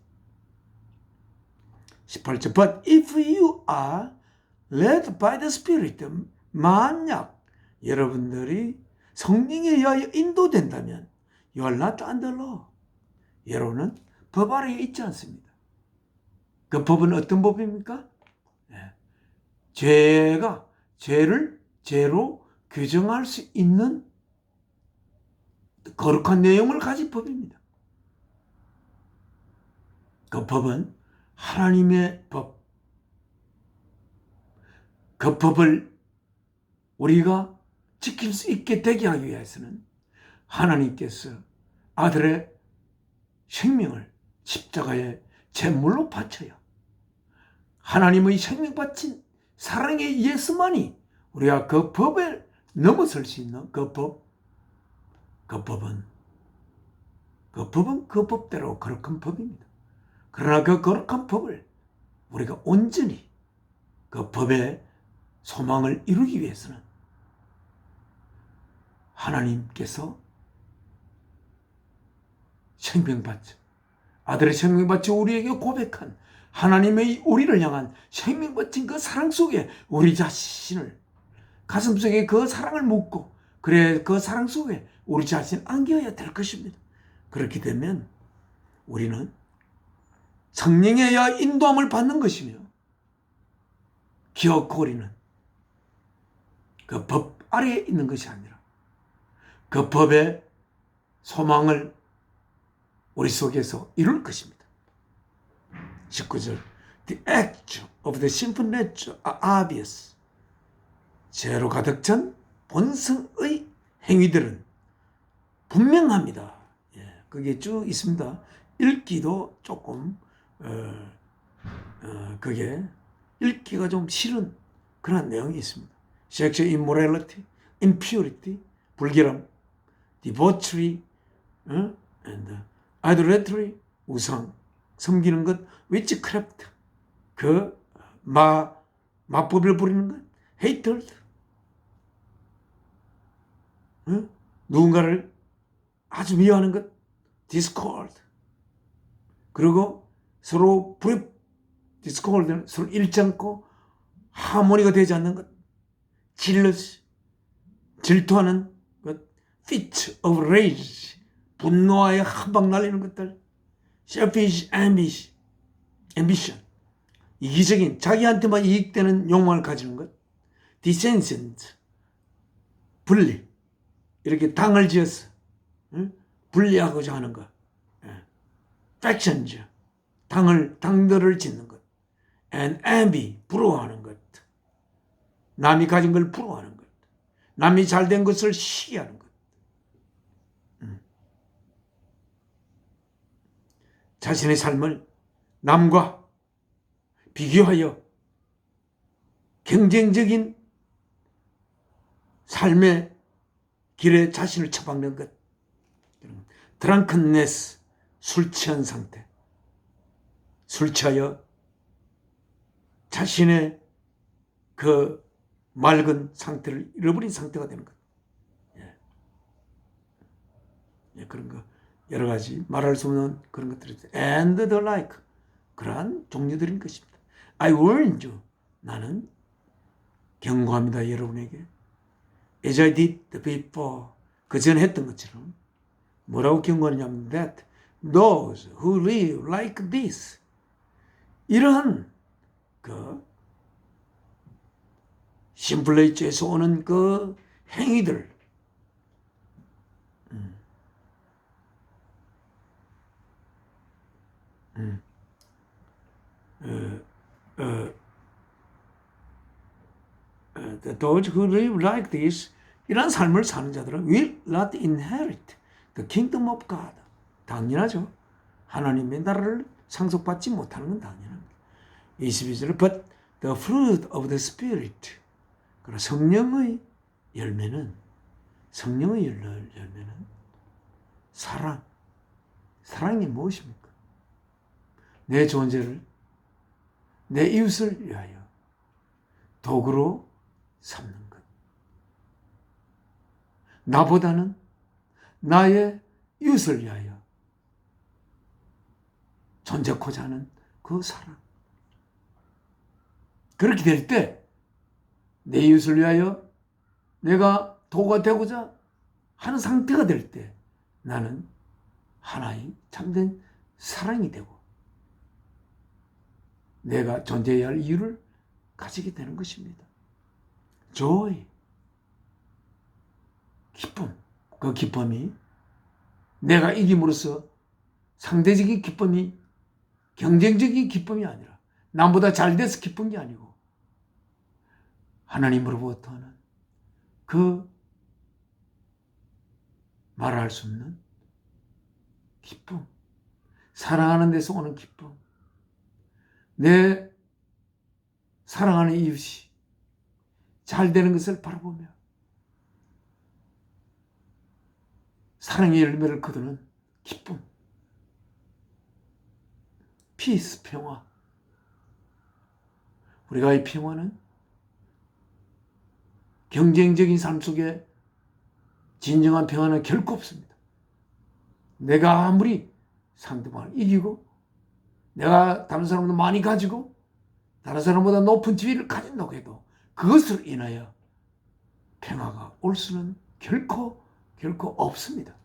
S1: 18절 But if you are led by the Spirit, 만약 여러분들이 성령에 의하여 인도된다면 you are not under law. 여러분은 법 아래에 있지 않습니다. 그 법은 어떤 법입니까? 죄를 죄로 규정할 수 있는 거룩한 내용을 가진 법입니다. 그 법은 하나님의 법. 그 법을 우리가 지킬 수 있게 되게 하기 위해서는 하나님께서 아들의 생명을 십자가에 제물로 바쳐요. 하나님의 생명 바친 사랑의 예수만이 우리가 그 법에 넘어설 수 있는 그 법은 그 법대로 거룩한 법입니다. 그러나 그 거룩한 법을 우리가 온전히 그 법의 소망을 이루기 위해서는 하나님께서 생명받쳐 아들의 생명받쳐 우리에게 고백한 하나님의 우리를 향한 생명받친 그 사랑 속에 우리 자신을 가슴속에 그 사랑을 묻고 그래 그 사랑 속에 우리 자신을 안겨야 될 것입니다. 그렇게 되면 우리는 성령에 의해 인도함을 받는 것이며 기억거리는 그 법 아래에 있는 것이 아니라 그 법의 소망을 우리 속에서 이룰 것입니다. 19절 The acts of the sinful nature are obvious. 죄로 가득 찬 본성의 행위들은 분명합니다. 그게 쭉 있습니다. 읽기도 조금 그게 읽기가 좀 싫은 그런 내용이 있습니다. Sexual immorality, impurity, 불결함, debauchery, and idolatry, 우상, 섬기는 것, witchcraft, 그 마법을 부리는 것, hatred, 누군가를 아주 미워하는 것, discord, 그리고 서로 discord는 서로 잃지 않고 하모니가 되지 않는 것, jealous, 질투하는 것, fit of rage, 분노하여 한방 날리는 것들, selfish ambition, 이기적인 자기한테만 이익되는 욕망을 가지는 것, dissension, 분리, 이렇게 당을 지어서 분리하고자 하는 것, factions, 당들을 짓는 것, and envy, 부러워하는 것, 남이 가진 걸 부러워하는 것, 남이 잘된 것을 시기하는 것, 자신의 삶을 남과 비교하여 경쟁적인 삶의 길에 자신을 처박는 것, drunkenness, 술 취한 상태, 술 취하여 자신의 그 맑은 상태를 잃어버린 상태가 되는 것. 그런 거 여러 가지 말할 수 없는 그런 것들이 있어요. And the like, 그러한 종류들인 것입니다. I warned you, 나는 경고합니다 여러분에게. As I did before, 그 전에 했던 것처럼 뭐라고 경고하냐면 that those who live like this. 이러한 그 심플레이츠에서 오는 그 행위들, those who live like this, 이런 삶을 사는 자들은 will not inherit the kingdom of God. 당연하죠. 하나님의 나라를 상속받지 못하는 건 당연합니다. 22절 but the fruit of the Spirit. 그러나 성령의 열매는 사랑. 사랑이 무엇입니까? 내 존재를 내 이웃을 위하여 도구로 삼는 것. 나보다는 나의 이웃을 위하여 존재코자 하는 그 사랑. 그렇게 될 때 내 이웃을 위하여 내가 도구가 되고자 하는 상태가 될 때 나는 하나의 참된 사랑이 되고 내가 존재해야 할 이유를 가지게 되는 것입니다. joy, 기쁨. 그 기쁨이 내가 이김으로써 상대적인 기쁨이 경쟁적인 기쁨이 아니라 남보다 잘 돼서 기쁜 게 아니고 하나님으로부터는 그 말할 수 없는 기쁨, 사랑하는 데서 오는 기쁨, 내 사랑하는 이웃이 잘 되는 것을 바라보며 사랑의 열매를 거두는 기쁨, 피스, 평화. 우리가 이 평화는 경쟁적인 삶 속에 진정한 평화는 결코 없습니다. 내가 아무리 상대방을 이기고 내가 다른 사람보다 많이 가지고 다른 사람보다 높은 지위를 가진다고 해도 그것으로 인하여 평화가 올 수는 결코 없습니다.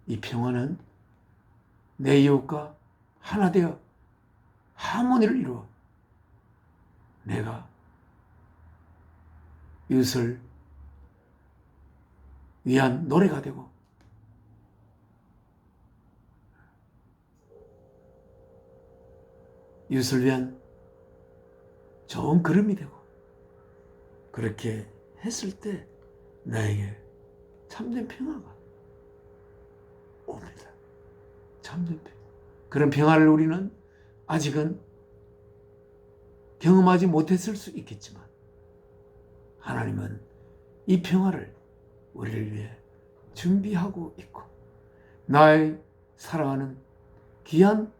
S1: 이 평화는 내 이웃과 하나 되어 하모니를 이루어 내가 이웃을 위한 노래가 되고 이웃을 위한 좋은 걸음이 되고 그렇게 했을 때 나에게 참된 평화가 옵니다. 참된 평화. 그런 평화를 우리는 아직은 경험하지 못했을 수 있겠지만 하나님은 이 평화를 우리를 위해 준비하고 있고 나의 사랑하는 귀한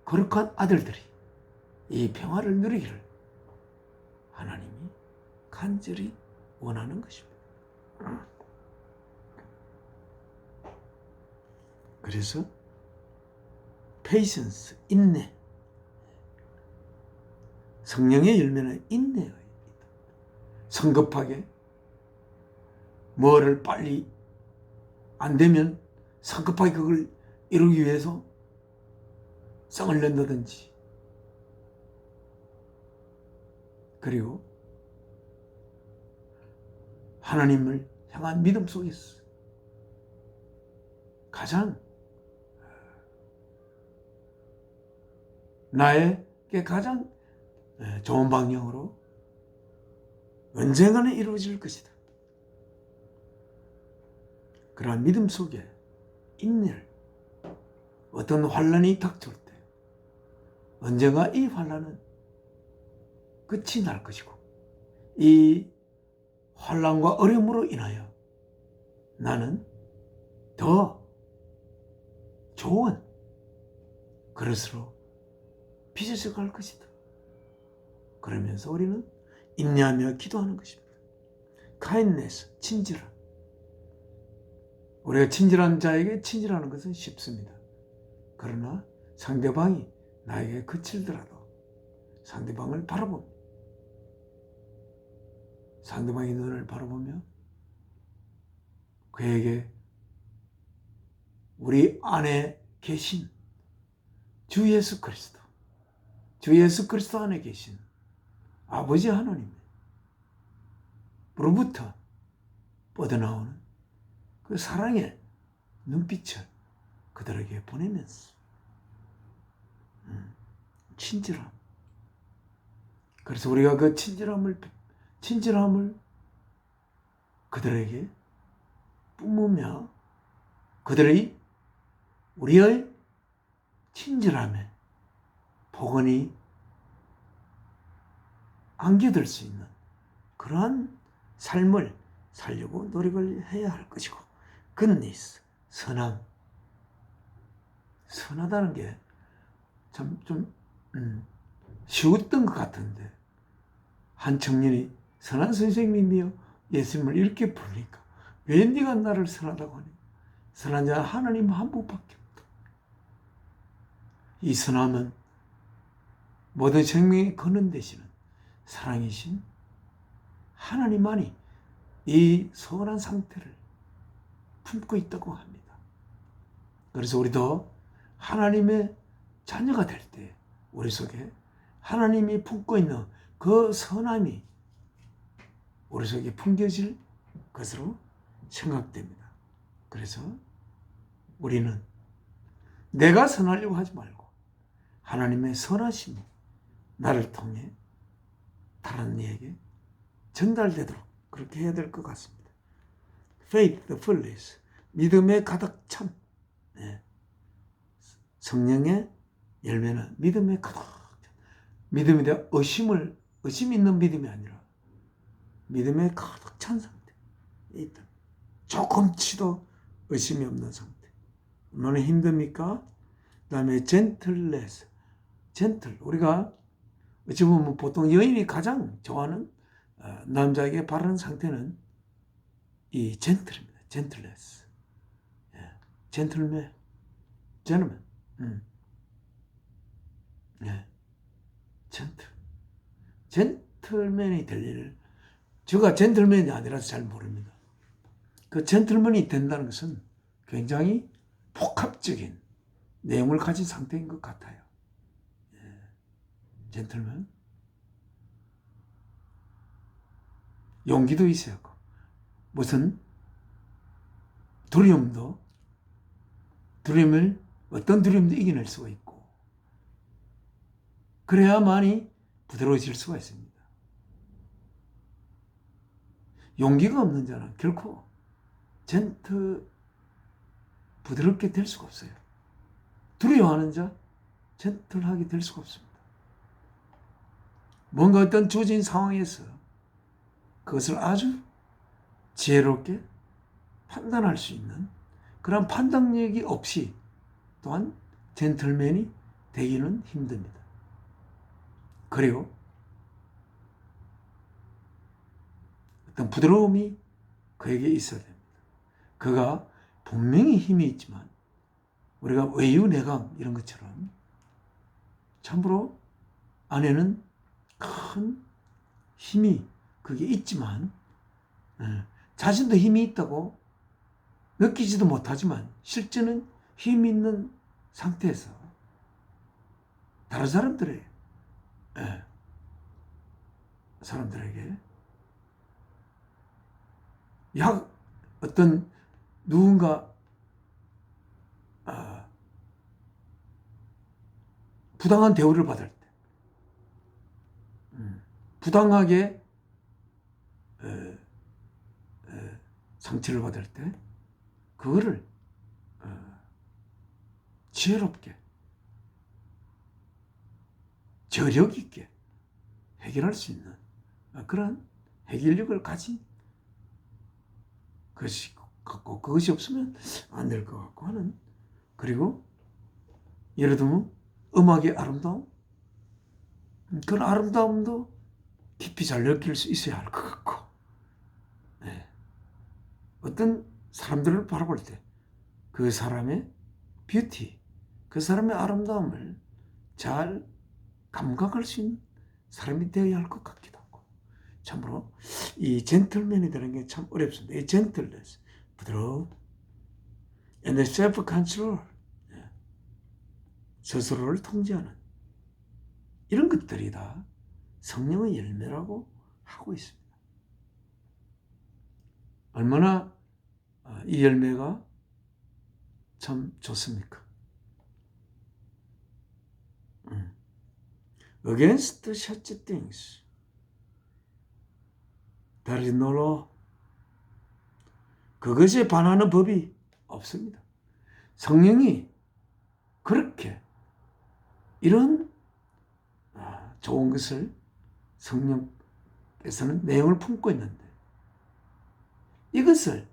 S1: 거룩한 아들들이 이 평화를 누리기를 하나님이 간절히 원하는 것입니다. 그래서 patience, 인내. 성령의 열매는 인내예요. 성급하게 뭐를 빨리 안 되면 성급하게 그걸 이루기 위해서 성을 낸다든지 그리고 하나님을 향한 믿음 속에서 가장 나에게 가장 좋은 방향으로 언젠가는 이루어질 것이다. 그러한 믿음 속에 인내를 어떤 환란이 닥쳐올 때 언젠가 이 환란은 끝이 날 것이고 이 환란과 어려움으로 인하여 나는 더 좋은 그릇으로 빚어져 갈 것이다. 그러면서 우리는 인내하며 기도하는 것입니다. kindness, 친절함. 우리가 친절한 자에게 친절하는 것은 쉽습니다. 그러나 상대방이 나에게 거칠더라도 상대방을 바라보며 상대방의 눈을 바라보며 그에게 우리 안에 계신 주 예수 그리스도, 주 예수 그리스도 안에 계신 아버지 하나님으로부터 뻗어나오는 그 사랑의 눈빛을 그들에게 보내면서 친절함. 그래서 우리가 그 친절함을 그들에게 뿜으며 그들의 우리의 친절함에 복원이 안겨들 수 있는 그러한 삶을 살려고 노력을 해야 할 것이고, goodness, 선하다는 게 참 좀 쉬웠던 것 같은데, 한 청년이 선한 선생님이여 예수님을 이렇게 부르니까 왜 네가 나를 선하다고 하니? 선한 자는 하나님 한 분밖에 없다. 이 선함은 모든 생명의 근원 되시는 사랑이신 하나님만이 이 선한 상태를 품고 있다고 합니다. 그래서 우리도 하나님의 자녀가 될 때 우리 속에 하나님이 품고 있는 그 선함이 우리 속에 풍겨질 것으로 생각됩니다. 그래서 우리는 내가 선하려고 하지 말고 하나님의 선하심이 나를 통해 다른 이에게 전달되도록 그렇게 해야 될 것 같습니다. Faith, the fullness, 믿음에 가득 찬, 성령의 열매는 믿음에 가득 찬, 믿음에 대한 의심 있는 믿음이 아니라 믿음에 가득 찬 상태에 있다. 조금치도 의심이 없는 상태. 얼마나 힘듭니까? 그 다음에 gentleness, 우리가 어찌 보면 보통 여인이 가장 좋아하는 남자에게 바라는 상태는 이 gentle입니다. gentleness, gentleman. 젠틀맨이 될 일을 제가 젠틀맨이 아니라서 잘 모릅니다. 그 젠틀맨이 된다는 것은 굉장히 복합적인 내용을 가진 상태인 것 같아요. 젠틀맨. 용기도 있어야 하고, 무슨 어떤 두려움도 이겨낼 수가 있고, 그래야만이 부드러워질 수가 있습니다. 용기가 없는 자는 결코 부드럽게 될 수가 없어요. 두려워하는 자, 젠틀하게 될 수가 없습니다. 뭔가 어떤 주어진 상황에서 그것을 아주 지혜롭게 판단할 수 있는 그런 판단력이 없이 또한 젠틀맨이 되기는 힘듭니다. 그리고 어떤 부드러움이 그에게 있어야 됩니다. 그가 분명히 힘이 있지만 우리가 외유내강 이런 것처럼 참으로 안에는 큰 힘이 그게 있지만 자신도 힘이 있다고 느끼지도 못하지만 실제는 힘이 있는 상태에서 다른 사람들에게 어떤 누군가 부당한 대우를 받을 때, 부당하게 상처를 받을 때 그거를 지혜롭게 저력 있게 해결할 수 있는 그런 해결력을 가진 것이 같고, 그것이 없으면 안 될 것 같고 하는. 그리고 예를 들면 음악의 아름다움, 그런 아름다움도 깊이 잘 느낄 수 있어야 할 것 같고, 어떤 사람들을 바라볼 때 그 사람의 뷰티, 그 사람의 아름다움을 잘 감각할 수 있는 사람이 되어야 할 것 같기도 하고, 참으로 이 젠틀맨이 되는 게 참 어렵습니다. 이 젠틀네스, 부드러움, and the self-control, 스스로를 통제하는 이런 것들이 다 성령의 열매라고 하고 있습니다. 얼마나 이 열매가 참 좋습니까? Against such things there is no law. 그것에 반하는 법이 없습니다. 성령이 그렇게 이런 좋은 것을 성령께서는 내용을 품고 있는데 이것을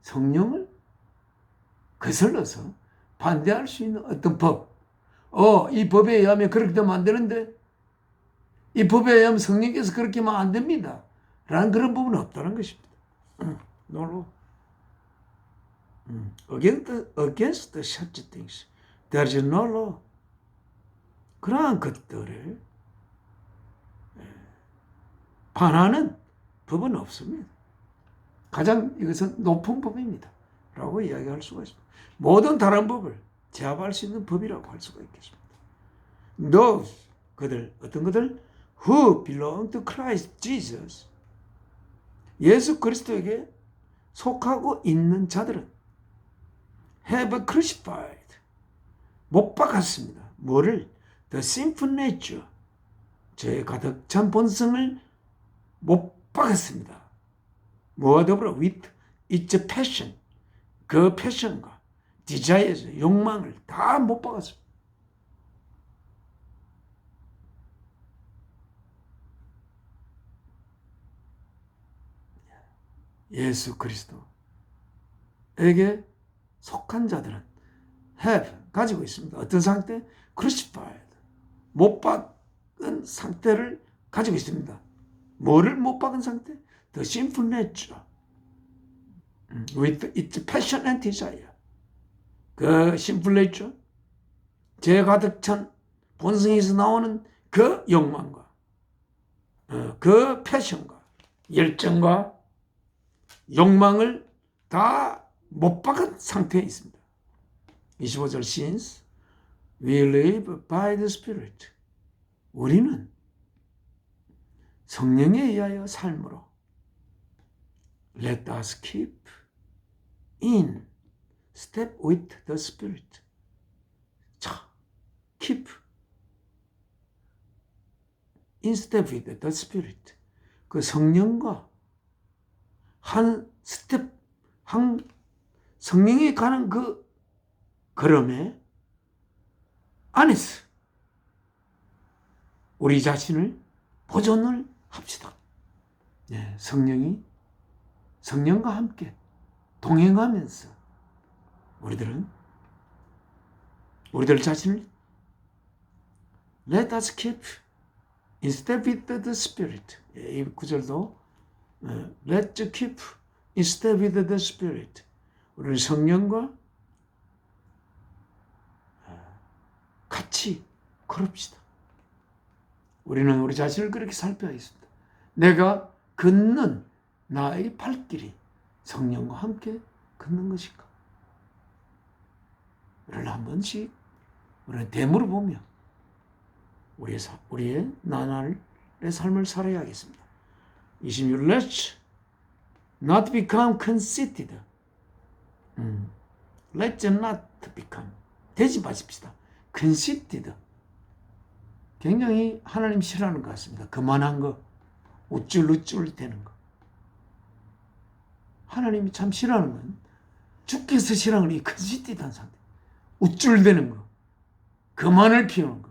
S1: 성령을 거슬러서 반대할 수 있는 어떤 법, 이 법에 의하면 그렇게 되면 안 되는데 이 법에 의하면 성령께서 그렇게 하면 안 됩니다 라는 그런 부분은 없다는 것입니다. 놀로 against such things there is no law. 그러한 것들을 반하는 법은 없습니다. 가장 이것은 높은 법입니다 라고 이야기할 수가 있습니다. 모든 다른 법을 제압할 수 있는 법이라고 할 수가 있겠습니다. Those, 그들, 어떤 그들? Who belong to Christ Jesus. 예수 그리스도에게 속하고 있는 자들은 have crucified. 못 박았습니다. 뭐를? The sinful nature. 죄에 가득 찬 본성을 못 박았습니다. 뭐와 더불어 with its passion. 그 패션과 desires, 욕망을 다 못 박았습니다. 예수 그리스도에게 속한 자들은 have, 가지고 있습니다. 어떤 상태? crucified, 못 박은 상태를 가지고 있습니다. 뭐를 못 박은 상태? The sinful nature with its passion and desire. 그 sinful nature, 죄 가득 찬 본성에서 나오는 그 욕망과 그 패션과 열정과 욕망을 다 못 박은 상태에 있습니다. 25절 Since we live by the Spirit. 우리는 성령에 의하여 삶으로 Let us keep in step with the Spirit. 자, keep in step with the Spirit. 그 성령과 한 스텝, 한 성령이 가는 그 걸음에 안에서 우리 자신을 보존을 합시다. 네, 성령과 함께 동행하면서 우리들 자신을 Let us keep in step with the Spirit. 이 구절도 Let's keep in step with the Spirit. 우리는 성령과 같이 걸읍시다. 우리는 우리 자신을 그렇게 살펴야 있습니다. 내가 걷는 나의 발길이 성령과 함께 걷는 것인가? 우리를 한 번씩 우리는 되물어보며 우리의 나날의 삶을 살아야겠습니다. 26. Let's not become conceited. Let's not become. 되지 마십시다. conceited. 굉장히 하나님 싫어하는 것 같습니다. 그만한 거, 우쭐우쭐 되는 거. 하나님이 참 싫어하는 건 주께서 싫어하는 이 conceited한 상태. 우쭐대는 거. 그만을 피우는 거.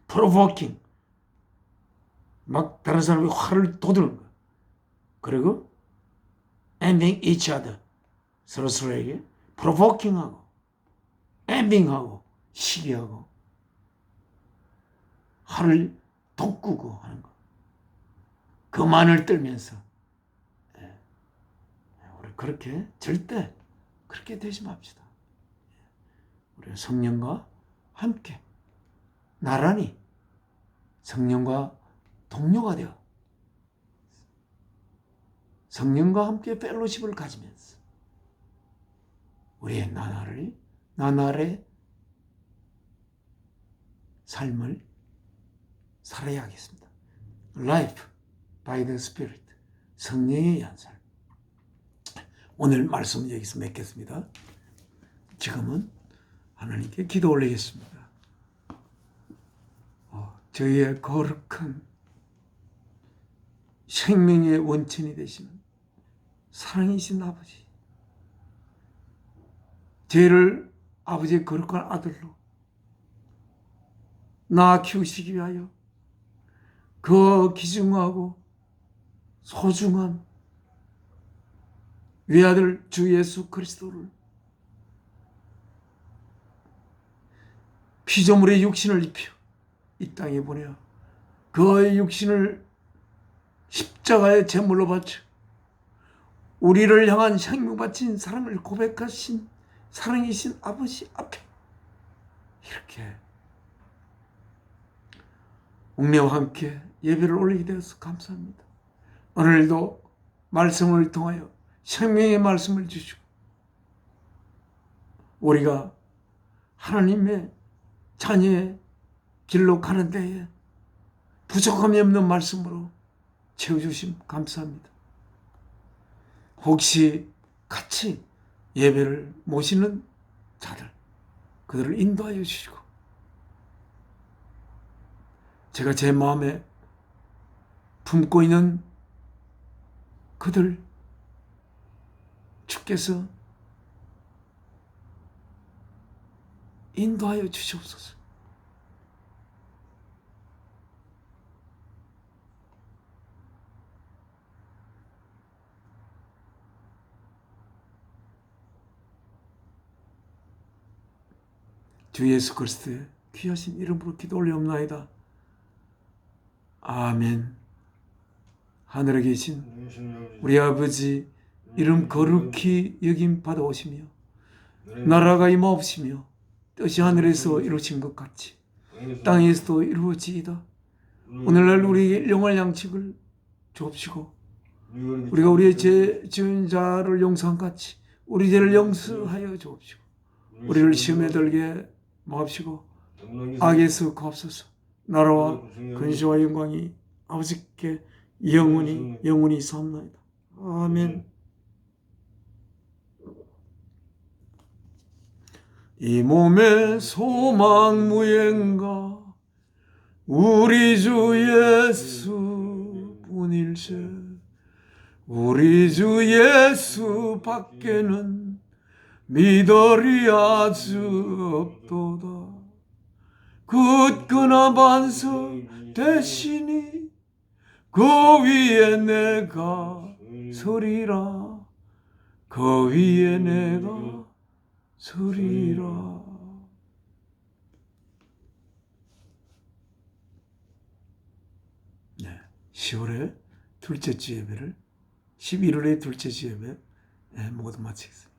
S1: provoking. 막 다른 사람이 화를 돋우는 거. 그리고 envying each other. 서로서로에게 provoking하고 envying하고 시기하고 화를 돋구고 하는 거. 그만을 떨면서 우리 그렇게 절대 그렇게 되지 맙시다. 우리 성령과 함께 나란히 성령과 동료가 되어 성령과 함께 펠로십을 가지면서 우리의 나날을 나날의 삶을 살아야 하겠습니다. Life by the Spirit. 성령에 의한 삶. 오늘 말씀 여기서 맺겠습니다. 지금은 하나님께 기도 올리겠습니다. 저희의 거룩한 생명의 원천이 되시는 사랑이신 아버지, 저희를 아버지의 거룩한 아들로 낳아 키우시기 위하여 그 귀중하고 소중한 외아들 주 예수 그리스도를 피조물의 육신을 입혀 이 땅에 보내어 그의 육신을 십자가의 제물로 바쳐 우리를 향한 생명 바친 사랑을 고백하신 사랑이신 아버지 앞에 이렇게 웅례와 함께 예배를 올리게 되어서 감사합니다. 오늘도 말씀을 통하여 생명의 말씀을 주시고 우리가 하나님의 자녀의 길로 가는 데에 부족함이 없는 말씀으로 채워주심 감사합니다. 혹시 같이 예배를 모시는 자들, 그들을 인도하여 주시고 제가 제 마음에 품고 있는 그들 주께서 인도하여 주시옵소서. 주 예수 그리스도의 귀하신 이름으로 기도 올리옵나이다. 아멘. 하늘에 계신 우리 아버지 이름 거룩히 여김 받아오시며 나라가 임하옵시며 뜻이 하늘에서 이루어진 것 같이 땅에서도 이루어지이다. 오늘날 우리에게 영원한 양식을 주옵시고 우리가 우리의 죄 지은 자를 용서한 같이 우리 죄를 용서하여 주옵시고 우리를 시험에 들게 마옵시고 악에서 구하옵소서. 나라와 근시와 영광이 아버지께 영원히 사옵나이다. 아멘. 이 몸의 소망 무행가 우리 주 예수 뿐일세. 우리 주 예수 밖에는 믿으리 아주 없도다. 굳건한 반석 대신이 그 위에 내가 서리라. 그 위에 내가 서리라. 네, 10월의 둘째 주 예배를 11월의 둘째 주 예배 모두 마치겠습니다.